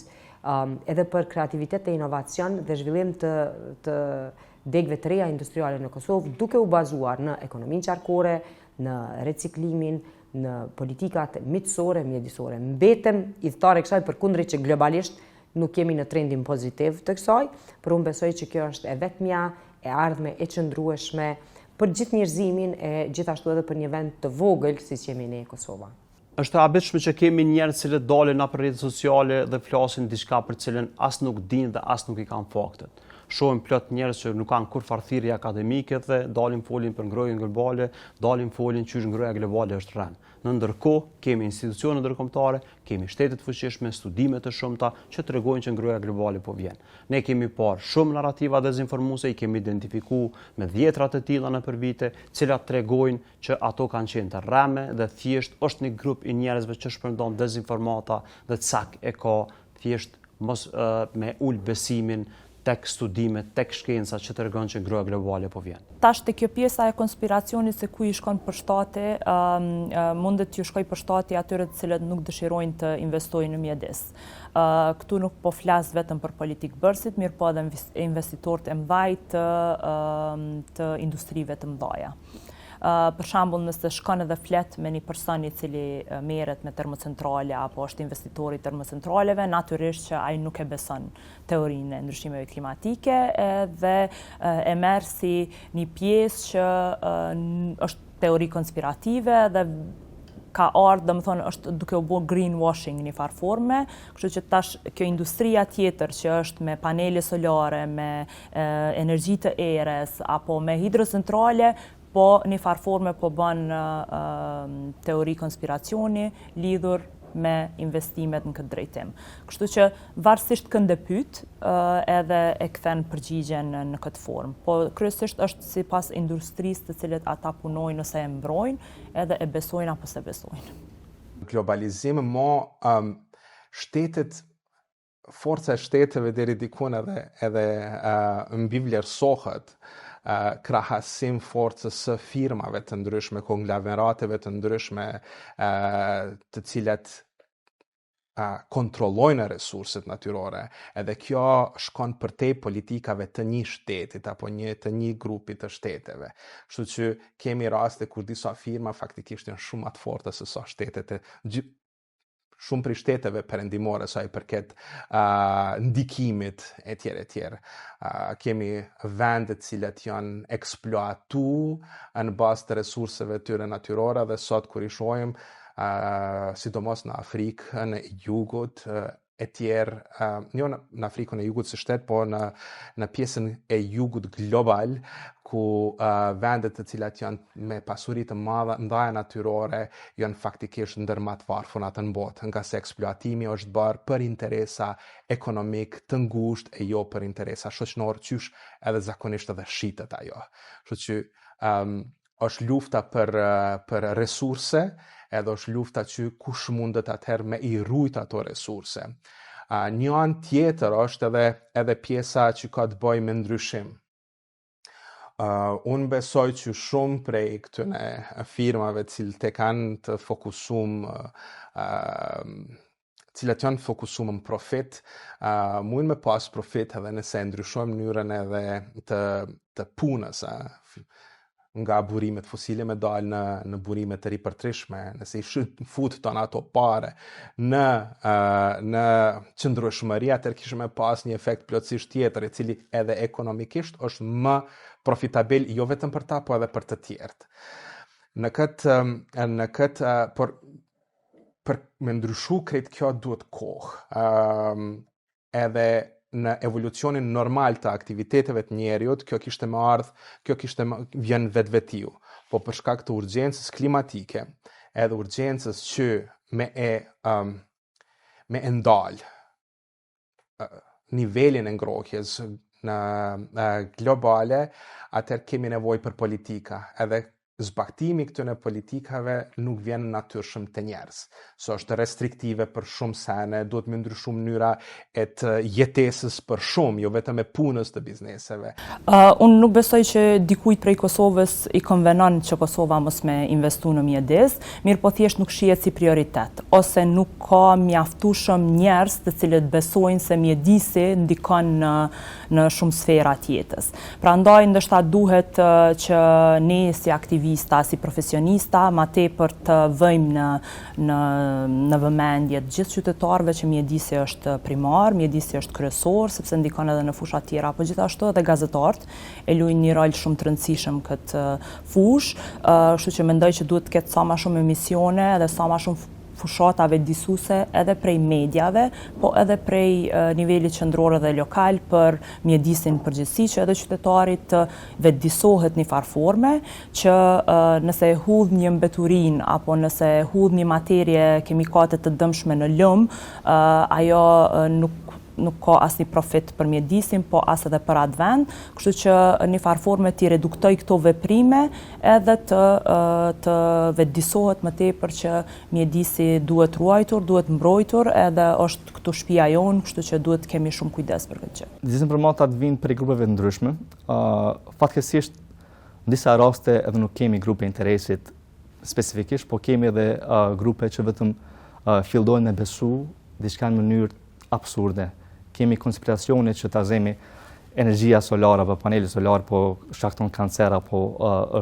edhe për kreativitet e inovacion dhe zhvillim të degëve të reja industriale në Kosovë, duke u bazuar në ekonominë qarkore, në reciklimin, në politikat mitësore, mjedisore. Mbetem idhëtare kësaj përkundri që globalisht nuk kemi në trendin pozitiv të kësaj, por unë besoj që kjo është e vetmja, e ardhme, e qëndrueshme për gjithë njerëzimin e gjithashtu edhe për një vend të vogël si që jemi ne Kosova. Është e habitshme që kemi njerëz që dalin në rrjetet sociale dhe flasin diçka për cilën as nuk dinë dhe as nuk i kanë faktet. Shohim plot njerëz që nuk kanë kur farthirje akademike dhe dalin folin për ngrohjen globale, dalin folin çysh ngrohja globale është rënë. Në ndërkohë kemi institucione ndërkombëtare, kemi shtete të fuqishme, studime të shumta që tregojnë që ngrohja globale po vjen. Ne kemi parë shumë narrativa dezinformuese, i kemi identifikuar me dhjetra të tilla nëpër vite, cilat tregojnë që ato kanë qenë të rreme dhe thjesht është një grup i njerëzve që shpërndan dezinformata dhe cak e ka thjesht mos me ul besimin tek studimet, tek shkenca që tregon që ngrohja globale po vjen. Tash te kjo pjesa e konspiracionit se ku i shkon përshtati, mundet t'ju shkoj përshtati atyre të cilët nuk dëshirojnë të investojnë në mjedis. Këtu nuk po flas vetëm për politikë bërësit, mirë po edhe investitorët e mëdhaj të industrive të mëdhaja. Për shembull, nëse shkon edhe flet me një person i cili merret me termocentrale apo është investitor i termocentraleve, natyrisht që ai nuk e beson teorinë e ndryshimeve klimatike dhe e merr si një pjesë që është teori konspirative dhe ka ardhur, domethënë është duke u bërë greenwashing në një farë forme, kështu që tash kjo industria tjetër që është me panele solare, me energji të erës apo me hidrocentrale, po një farë forme po bën teori konspiracioni lidhur me investimet në këtë drejtim. Kështu që varësisht kënde pyet, edhe e kthen përgjigjen në këtë formë. Po kryesisht është sipas industrisë të cilët ata punojnë ose e mbrojnë, edhe e besojnë apo se besojnë. Globalizim, shtetet, forca e shteteve deri dikun edhe mbi vlerësohet krahasim forcës së firmave të ndryshme, konglomerateve të ndryshme, të cilat kontrollojnë resurset natyrore, edhe kjo shkon përtej politikave të një shtetit apo të një grupi të shteteve. Kështu që kemi raste kur disa firma faktikisht janë shumë më të forta se sa shtetet shumë prej shteteve perëndimore sa i përket ndikimit e tjerë. Kemi vende të cilat janë eksploatu në bazë të resurseve tyre natyrore dhe sot kur i shohim sidomos në Afrikën e Jugut e tjerë, jo në Afrikën e Jugut së shtet, po në pjesën e Jugut global, ku vendet të cilat janë me pasuri të madhe ndaja natyrore janë faktikisht ndër më të varfëra në botë, nga se eksploatimi është bërë për interesa ekonomik të ngushtë e jo për interesa shoqërore, qysh edhe zakonisht edhe shitet ajo. Kështu që është lufta për resurse, edhe është lufta që kush mundet atëherë me i rujt ato resurse. Një anë tjetër është edhe pjesa që ka të bëjë me ndryshim. Unë besoj që shumë prej këtyne firmave cilët e kanë të fokusum, cilat janë fokusum në profit, mund me pas profit edhe nëse ndryshojmë mënyrën edhe të punës, nga burimet fosile me dalë në burimet të ripërtrishme, nëse i fut të ato pare në qëndrueshmëri, atër kishme pas një efekt plotësisht tjetër, i cili edhe ekonomikisht është më profitabil, jo vetëm për ta, po edhe për të tjertë. Në këtë, për me ndryshu krejt kjo duhet kohë, edhe në evolucionin normal të aktiviteteve të njeriut, kjo kishte më ardhë, kjo kishte vjen vetvetiu, po për shkak të urgjencës klimatike, edhe urgjencës që me ndal nivelin e ngrohjes në globale, atër kemi nevojë për politika, edhe zbaktimi këtyre politikave nuk vjen natyrshëm të njerëz. So është restriktive për shumë sene, duhet me ndryshu mënyra e të jetesës për shumë, jo vetëm e punës të bizneseve. Unë nuk besoj që dikujt prej Kosovës i konvenon që Kosova mos me investu në mjedis, mirë po thjesht nuk shihet si prioritet, ose nuk ka mjaftueshëm njerëz të cilët besojnë se mjedisi ndikon në shumë sfera të jetës. Prandaj ndoshta duhet që ne si aktivista, si profesionista, ma tepër të vëjmë në vëmendje të gjithë qytetarëve që mjedisi është primar, mjedisi është kryesor, sepse ndikon edhe në fusha tjera, po gjithashtu edhe gazetarët e luajnë një rol shumë të rëndësishëm këtë fushë, kështu që mendoj që duhet të ketë sa më shumë emisione dhe sa më shumë fushatave disuese edhe prej medjave, po edhe prej nivelit qendror dhe lokal për mjedisin përgjithësi, që edhe qytetarit të vetëdijsohet në farë forme, që nëse e hudh një mbeturin apo nëse e hudh një materie kimikate të dëmshme në lum, ajo nuk ka asnjë profit për mjedisin, po as edhe për atë vend, kështu që në farë forme t'i reduktoj këto veprime edhe të vetëdijsohet më tepër që mjedisi duhet ruajtur, duhet mbrojtur, edhe është këtu shtëpia jonë, kështu që duhet kemi shumë kujdes për këtë gjë. Dezinformatat vijnë prej grupeve të ndryshme. Fatkeqësisht në disa raste edhe nuk kemi grupe interesit specifikisht, po kemi edhe grupe që vetëm fillojnë me besu diçka në mënyrë absurde. Kemi konspiracione që ta zemi energjia solare apo paneli solar po shkakton kancer apo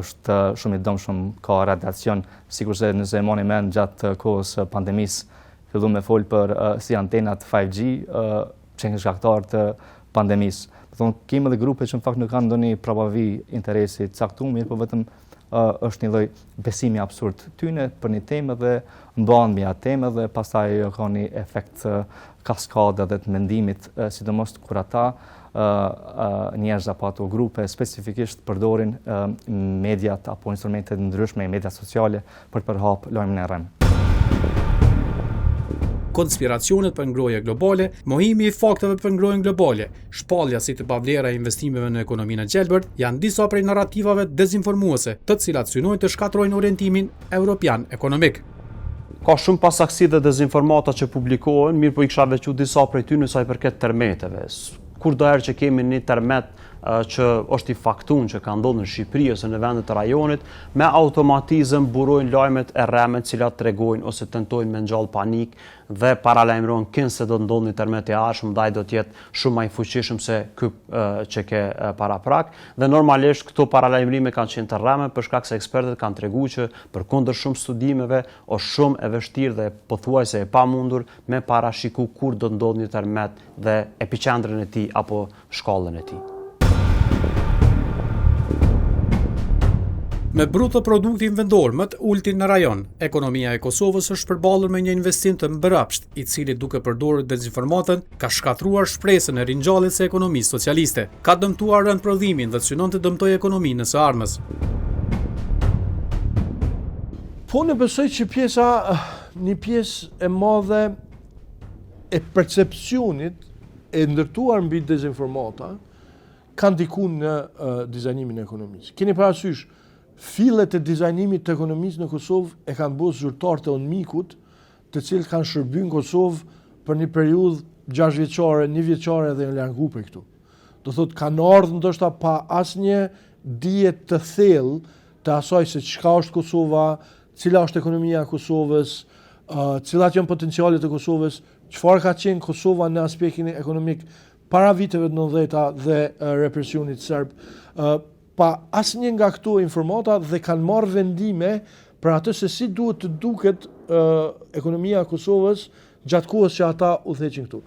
është shumë i dëmshëm, ka radiacion, sikurse nëse e moni mend gjatë kohës pandemisë, filluam me fol për si antenat 5G që janë shkaktar të pandemisë. Do thonë kemi edhe grupe që në fakt nuk kanë ndonjë propavi interesi të caktuar, mirë po vetëm është një lloj besimi absurd tyne për një temë dhe mbahen mbi atë temë dhe pastaj ka një efekt kaskade dhe të mendimit, sidomos kur ata njerëz apo ato grupe specifikisht përdorin mediat apo instrumentet ndryshme, media sociale për të përhap lajmin e rrem. Konspiracionet për ngrohje globale, mohimi i fakteve për ngrohjen globale, shpallja si të pavlera e investimeve në ekonominë e gjelbërt, janë disa prej narrativave dezinformuese, të cilat synojnë të shkatrojnë orientimin evropian ekonomik. Ka shumë pasaksi dhe dezinformata që publikohen, mirë po i kisha veçu disa prej tyre sa i përket termeteve. Kur do herë që kemi një termet që është i faktun që ka ndodhur në Shqipëri ose në vendet e rajonit, me automatizëm burojnë lajmet e rreme të cilat tregojnë ose tentojnë me ngjall panik dhe paralajmërojnë kënd se do të ndodhë një termet i arshëm, ndaj do të jetë shumë më i fuqishëm se ky që ke paraprak. Dhe normalisht këto paralajmërime kanë qenë të rreme për shkak se ekspertët kanë treguar që përkundër shumë studimeve është shumë e vështirë dhe pothuajse e pamundur me parashiku kur do të ndodhë një termet dhe epicentrin e tij apo shkallën e tij. Me bruto produktin vendor më të ultin në rajon, ekonomia e Kosovës është përballur me një investim të mbrapsht, i cili duke përdorur dezinformatën ka shkatruar shpresën e ringjalljes së ekonomisë socialiste, ka dëmtuar rënd prodhimin dhe synon të dëmtojë ekonominë së ardhmes. Po në besoj që një pjesë e madhe e percepcionit e ndërtuar mbi dezinformata kanë ndikuar në dizajnimin e ekonomisë. Keni parasysh fillet e dizajnimit të ekonomisë në Kosovë e kanë bërë zyrtar të UNMIK-ut, të cilët kanë shërbyer në Kosovë për një periudhë 6 vjeçare, 1 vjeçare dhe janë largu prej këtu. Do thotë kanë ardhur ndoshta pa asnjë dije të thellë të asaj se çka është Kosova, cila është ekonomia e Kosovës, cilat janë potencialet e Kosovës, çfarë ka qenë Kosova në aspektin ekonomik para viteve të 90-ta dhe represionit serb. Pa asnjë nga këto informata dhe kanë marrë vendime për atë se si duhet të duket ekonomia e Kosovës gjatë kohës që ata udhëheqin këtu.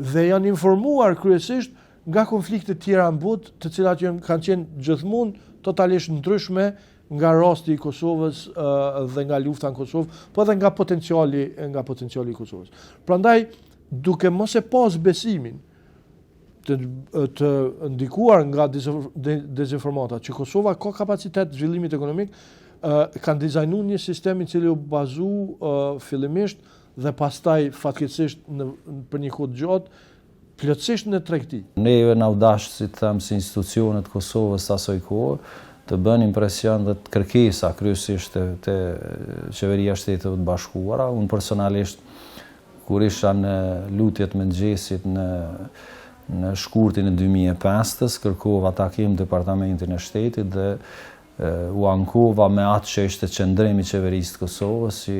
Dhe janë informuar kryesisht nga konflikte tjera në botë, të cilat kanë qenë gjithmonë totalisht ndryshme nga rasti i Kosovës dhe nga lufta në Kosovë, po edhe nga potenciali i Kosovës. Prandaj, duke mos e pas besimin të ndikuar nga dezinformata që Kosova ka kapacitet zhvillimit ekonomik, kanë dizajnuar një sistem i cili u bazu fillimisht dhe pastaj fatkeqësisht për një kohë gjatë plotësisht në tregti. Neve na u dash, si them, si institucionet Kosovës asoj kohë, të bën impresion dhe të kërkesa kryesisht të qeveria e Shteteve të Bashkuara. Unë personalisht kur isha në lutjet mëngjesit në shkurtin e 2005-s, kërkova takim Departamentin e Shtetit dhe u ankova me atë që ishte qëndrimi i qeverisë të Kosovës, si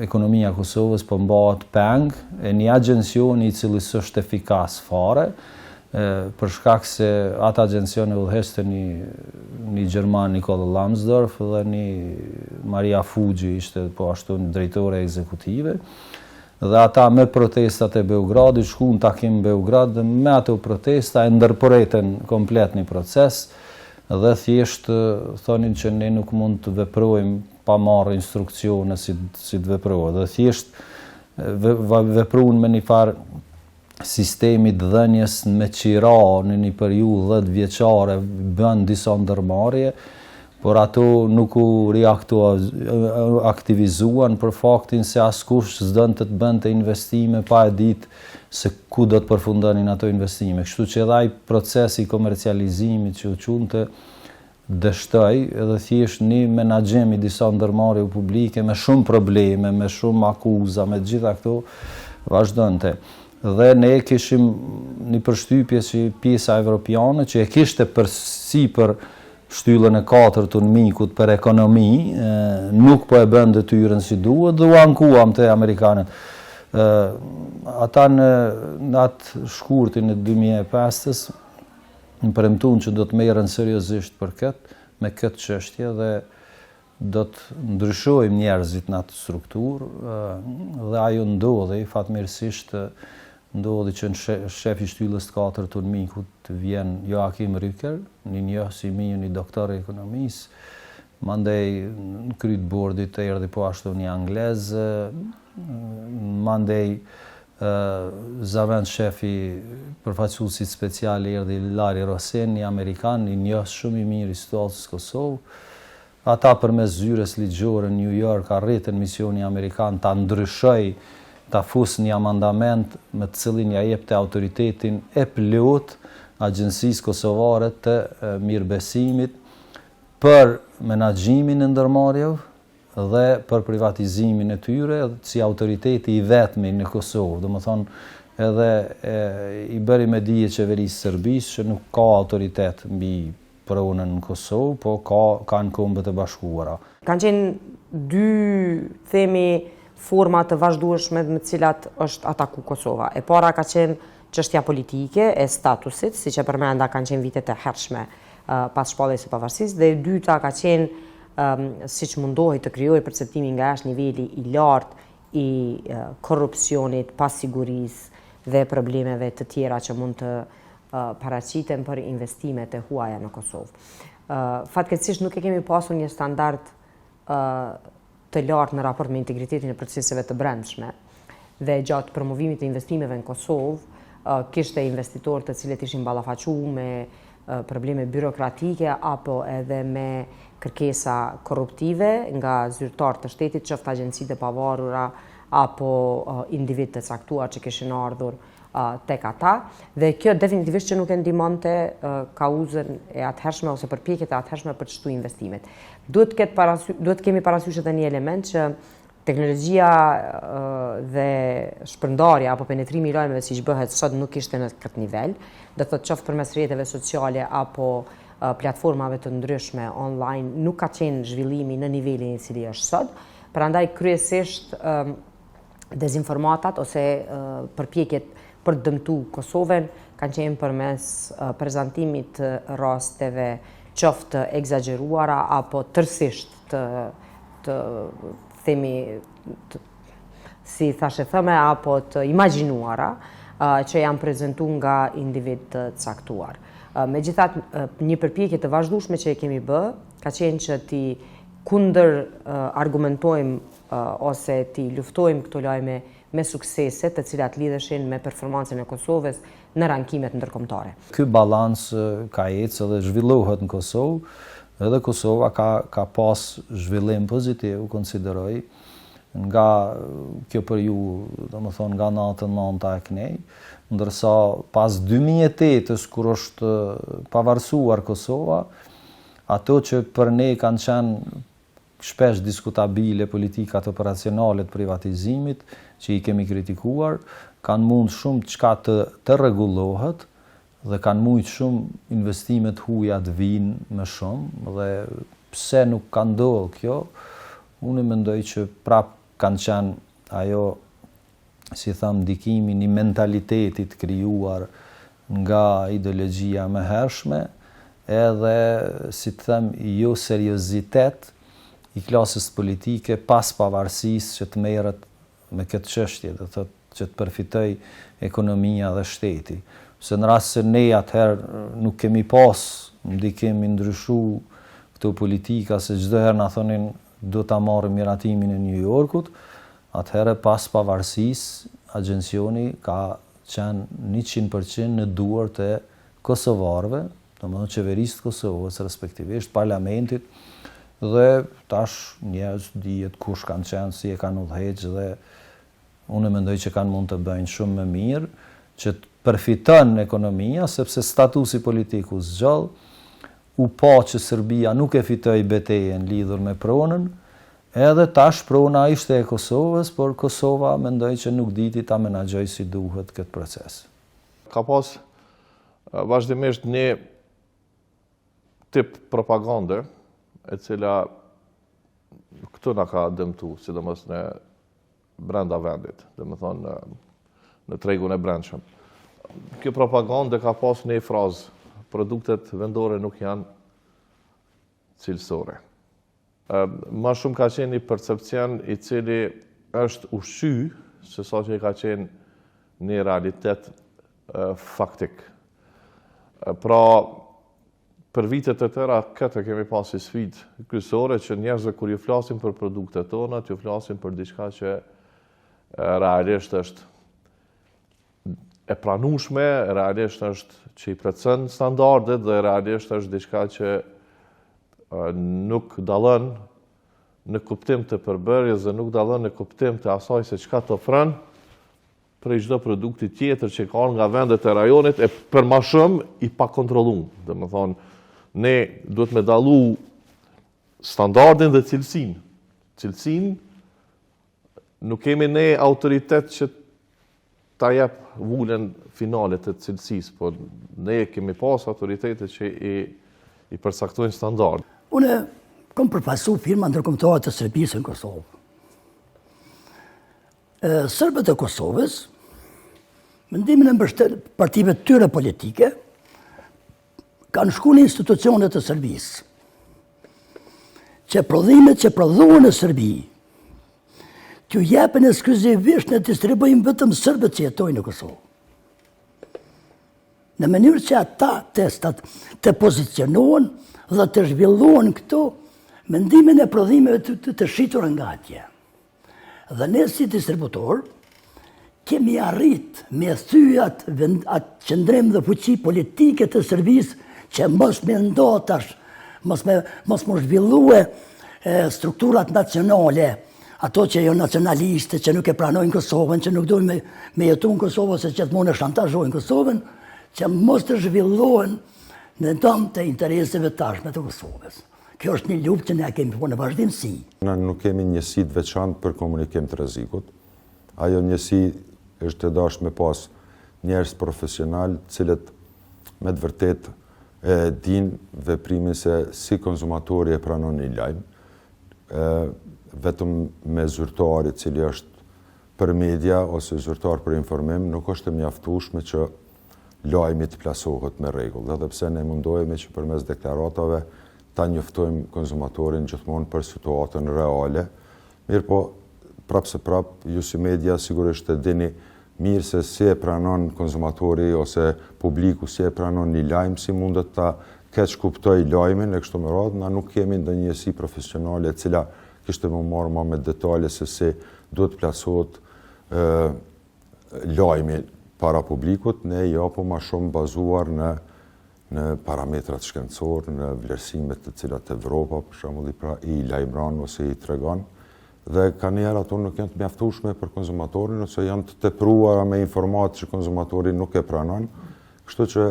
ekonomia e Kosovës po mbahet peng e një agjencioni i cili s'është efikas fare, për shkak se atë agjencion e udhëheste një Gjerman Nikola Lambsdorff dhe një Maria Fuji ishte po ashtu një drejtore ekzekutive. Dhe ata me protestat e Beogradit shkuan takim në Beograd dhe me ato protesta e ndërpëreten komplet një proces dhe thjesht thonin që ne nuk mund të veprojmë pa marrë instruksione si të veprojë. Dhe thjesht vepruan me një farë sistemi të dhënjes me qira në një periudhë 10 vjeçare, bën disa ndërmarrje, por ato nuk u aktivizuan për faktin se askush s'donte të bënte investime pa e ditë se ku do të përfundonin ato investime. Kështu që edhe ai procesi i komercializimit që u quante dështoi edhe thjesht një menaxhem i disa ndërmarrje publike me shumë probleme, me shumë akuza, me gjitha këto vazhdonte. Dhe ne kishim një përshtypje që pjesa evropiane që e kishte përsipër shtyllën e 4 të mikut për ekonomi, nuk po e bën detyrën si duhet dhe u ankuam te amerikanët. Ata në atë shkurtin e 2005-s më premtuan që do të merren seriozisht me këtë çështje dhe do të ndryshojmë njerëzit në atë strukturë dhe ajo ndodhi fatmirësisht. Ndodhi që në shefi shtyllës 4 të mikut vjen Joachim Rücker, një njohësim i një doktor e ekonomisë, mandej në kryt bordit të erdhi po ashtu një anglez, mandej zavend shefi përfaqësuesit special erdhi Lari Rosen, një amerikan, një njohës shumë i mirë i situatës Kosovë. Ata përmes zyres ligjore në New York arritën misioni amerikan ta ndryshoj, ta fusë një amandament me të cilin ja jepte autoritetin e plot Agjencisë Kosovare të Mirëbesimit për menaxhimin e ndërmarrjeve dhe për privatizimin e tyre si autoriteti i vetmi në Kosovë. Domethënë edhe i bëri me dije qeverisë serbisë që nuk ka autoritet mbi pronën në Kosovë, po kanë Kombet e Bashkuara. Kanë qenë dy themi forma të vazhdueshme me të cilat është ataku Kosova. E para ka qenë çështja politike e statusit, siç e përmenda kanë qenë vitet e hershme pas shpalljes së pavarësisë, dhe e dyta ka qenë siç mundohej të krijojë perceptimin nga jashtë niveli i lartë i korrupsionit, pasigurisë dhe problemeve të tjera që mund të paraqiten për investimet e huaja në Kosovë. Fatkeqësisht nuk e kemi pasur një standard të lartë në raport me integritetin e proceseve të brendshme dhe gjatë promovimit të investimeve në Kosovë kishte investitorë të cilët ishin ballafaquar me probleme birokratike apo edhe me kërkesa korruptive nga zyrtarë të shtetit, qoftë agjencitë e pavarura apo individ të caktuar që kishin ardhur tek ata, dhe kjo definitivisht që nuk e ndihmonte kauzën e atëhershme ose përpjekjet e atëhershme për të shtuar investimet. Duhet kemi parasysh edhe një element që teknologjia dhe shpërndarja apo penetrimi i lajmeve siç bëhet sot nuk ishte në këtë nivel, do të thotë qoftë përmes rrjeteve sociale apo platformave të ndryshme online, nuk ka qenë zhvillimi në nivelin i cili është sot. Prandaj kryesisht dezinformatat ose përpjekjet për të dëmtuar Kosovën kanë qenë përmes prezantimit të rasteve qoftë egzageruara apo tërësisht të themi si thashë thëme apo të imagjinuara që janë prezantuar nga individ të caktuar. Megjithatë, një përpjekje të vazhdueshme që e kemi bë ka qenë që ti kundër argumentojmë ose ti luftojmë këto lajme me suksese të cilat lidheshin me performancën e Kosovës në rankimet ndërkombëtare. Ky balans ka ecë dhe zhvillohet në Kosovë, edhe Kosova ka pas zhvillim pozitiv, konsideroj, nga kjo periudhë, domethënë nga 99 e kënej, ndërsa pas 2008-s kur është pavarësuar Kosova, ato që për ne kanë qenë shpesh diskutabile politikat operacionale të privatizimit, që i kemi kritikuar, kanë mund shumë çka të rregullohet dhe kanë mujt shumë investimet huaja të vinë më shumë dhe pse nuk ka ndodhur kjo, unë mendoj që prap kanë qenë ajo, si tham, ndikimi një mentalitetit krijuar nga ideologjia më hershme, edhe, si të them, jo seriozitet i klasës politike pas pavarësisë që të merret me këtë çështje, do thotë që të përfitoj ekonomia dhe shteti. Se në rast se ne atëherë nuk kemi pas ndikim i ndryshuar këto politika, se çdo herë na thonin do ta marrim miratimin e New Yorkut, atëherë pas pavarësisë agjencioni ka qenë 100% në duart e kosovarëve, domethënë qeverisë të Kosovës, respektivisht parlamentit, dhe tash njerëz dihet kush kanë qenë, si e kanë udhëheqë dhe unë mendoj që kanë mund të bëjnë shumë më mirë, që të përfiton ekonomia, sepse statusi politik u zgjodh, u pa që Serbia nuk e fitoi betejën lidhur me pronën, edhe tash prona ishte e Kosovës, por Kosova mendoj që nuk diti ta menaxhoj si duhet këtë proces. Ka pas vazhdimisht një tip propagande, e cila këtu na ka dëmtu, sidomos në brenda vendit, domethënë në tregun e brendshëm. Kjo propagandë ka pas një frazë: produktet vendore nuk janë cilësore. Ma shumë ka qenë një percepcion i cili është ushqy, se sa që ka qenë një realitet faktik. Pra, për vitet e tëra, këtë kemi pasi sfidë kryesore që njerëzve kur ju flasin për produktet tona, ju flasin për diçka që realisht është e pranueshme, realisht është që i plotson standardet dhe realisht është diçka që nuk dallon në kuptim të përbërjes dhe nuk dallon në kuptim të asaj se çka të ofron për çdo produkti tjetër që ka nga vendet e rajonit e për më shumë i pakontrolluar. Domethënë, ne duhet me dallu standardin dhe cilësinë. Cilësinë nuk kemi ne autoritet që ta jep vulën finale të cilësisë, por ne kemi pas autoritetet që i përcaktojnë standard. Unë kam përfaqësu firma ndërkombëtare të Serbisë në Kosovë. Serbët e Kosovës, mendimin e partive të tyre politike, kanë shku në institucionet të Serbisë, që prodhimet që prodhohen në Serbi, t'ju jepen ekskluzivisht në distribuim vetëm serbët që jetojnë në Kosovë. Në mënyrë që ata të pozicionohen dhe të zhvillohen këto mendimin e prodhimeve të shitur nga atje. Dhe ne si distributor kemi arrit me thyat atë qëndrim dhe fuqi politike të Serbisë që mos me ndotash, mos më zhvillue strukturat nacionale, ato që jo nacionaliste, që nuk e pranojnë Kosovën, që nuk dojnë me jetu në Kosovë, se që të mund e shantazhojnë Kosovën, që mos të zhvillohen në dëm të intereseve tashme të Kosovës. Kjo është një luftë që ne kemi po në vazhdimsi. Ne nuk kemi njësi të veçantë për komunikim të rrezikut. Ajo njësi është të dashur me pas njerëz profesional, cilët me të vërtetë e din veprimin se si konsumatori e pranon një lajm. Vetëm me zyrtari cili është për media ose zyrtar për informim, nuk është e mjaftueshme që lajmi të plasohet me rregull. Edhe pse ne mundohemi që përmes deklaratave ta njoftojmë konsumatorin gjithmonë për situatën reale. Mirë po, prapë se prapë, ju si media sigurisht e dini mirë se si e pranon konsumatori ose publiku, si e pranon një lajm, si mundet ta keq kuptoj lajmin e kështu me radhë, na nuk kemi ndonjë njësi profesionale e cila kishte më marrë ma me detale se si duhet plasohet lajmi para publikut, ne japo ma shumë bazuar në parametrat shkencor, në vlerësimet të cilat Evropa, për shembull i lajmëron ose i tregon, dhe ka njerë ato nuk janë të mjaftueshme për konsumatorin, ose janë të tepruara me informatë që konsumatori nuk e pranon, kështu që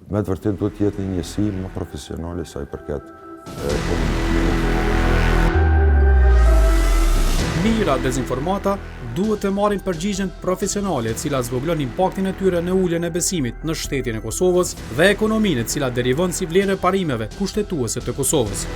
me të vërtet duhet jetë një njësi më profesionale sa i përket komunikimit. Mira dezinformata duhet të marrin përgjigjen profesionale, e cila zvoglon impaktin e tyre në uljen e besimit në shtetin e Kosovës dhe ekonominë, e cila derivon si vlerë e parimeve kushtetuese të Kosovës.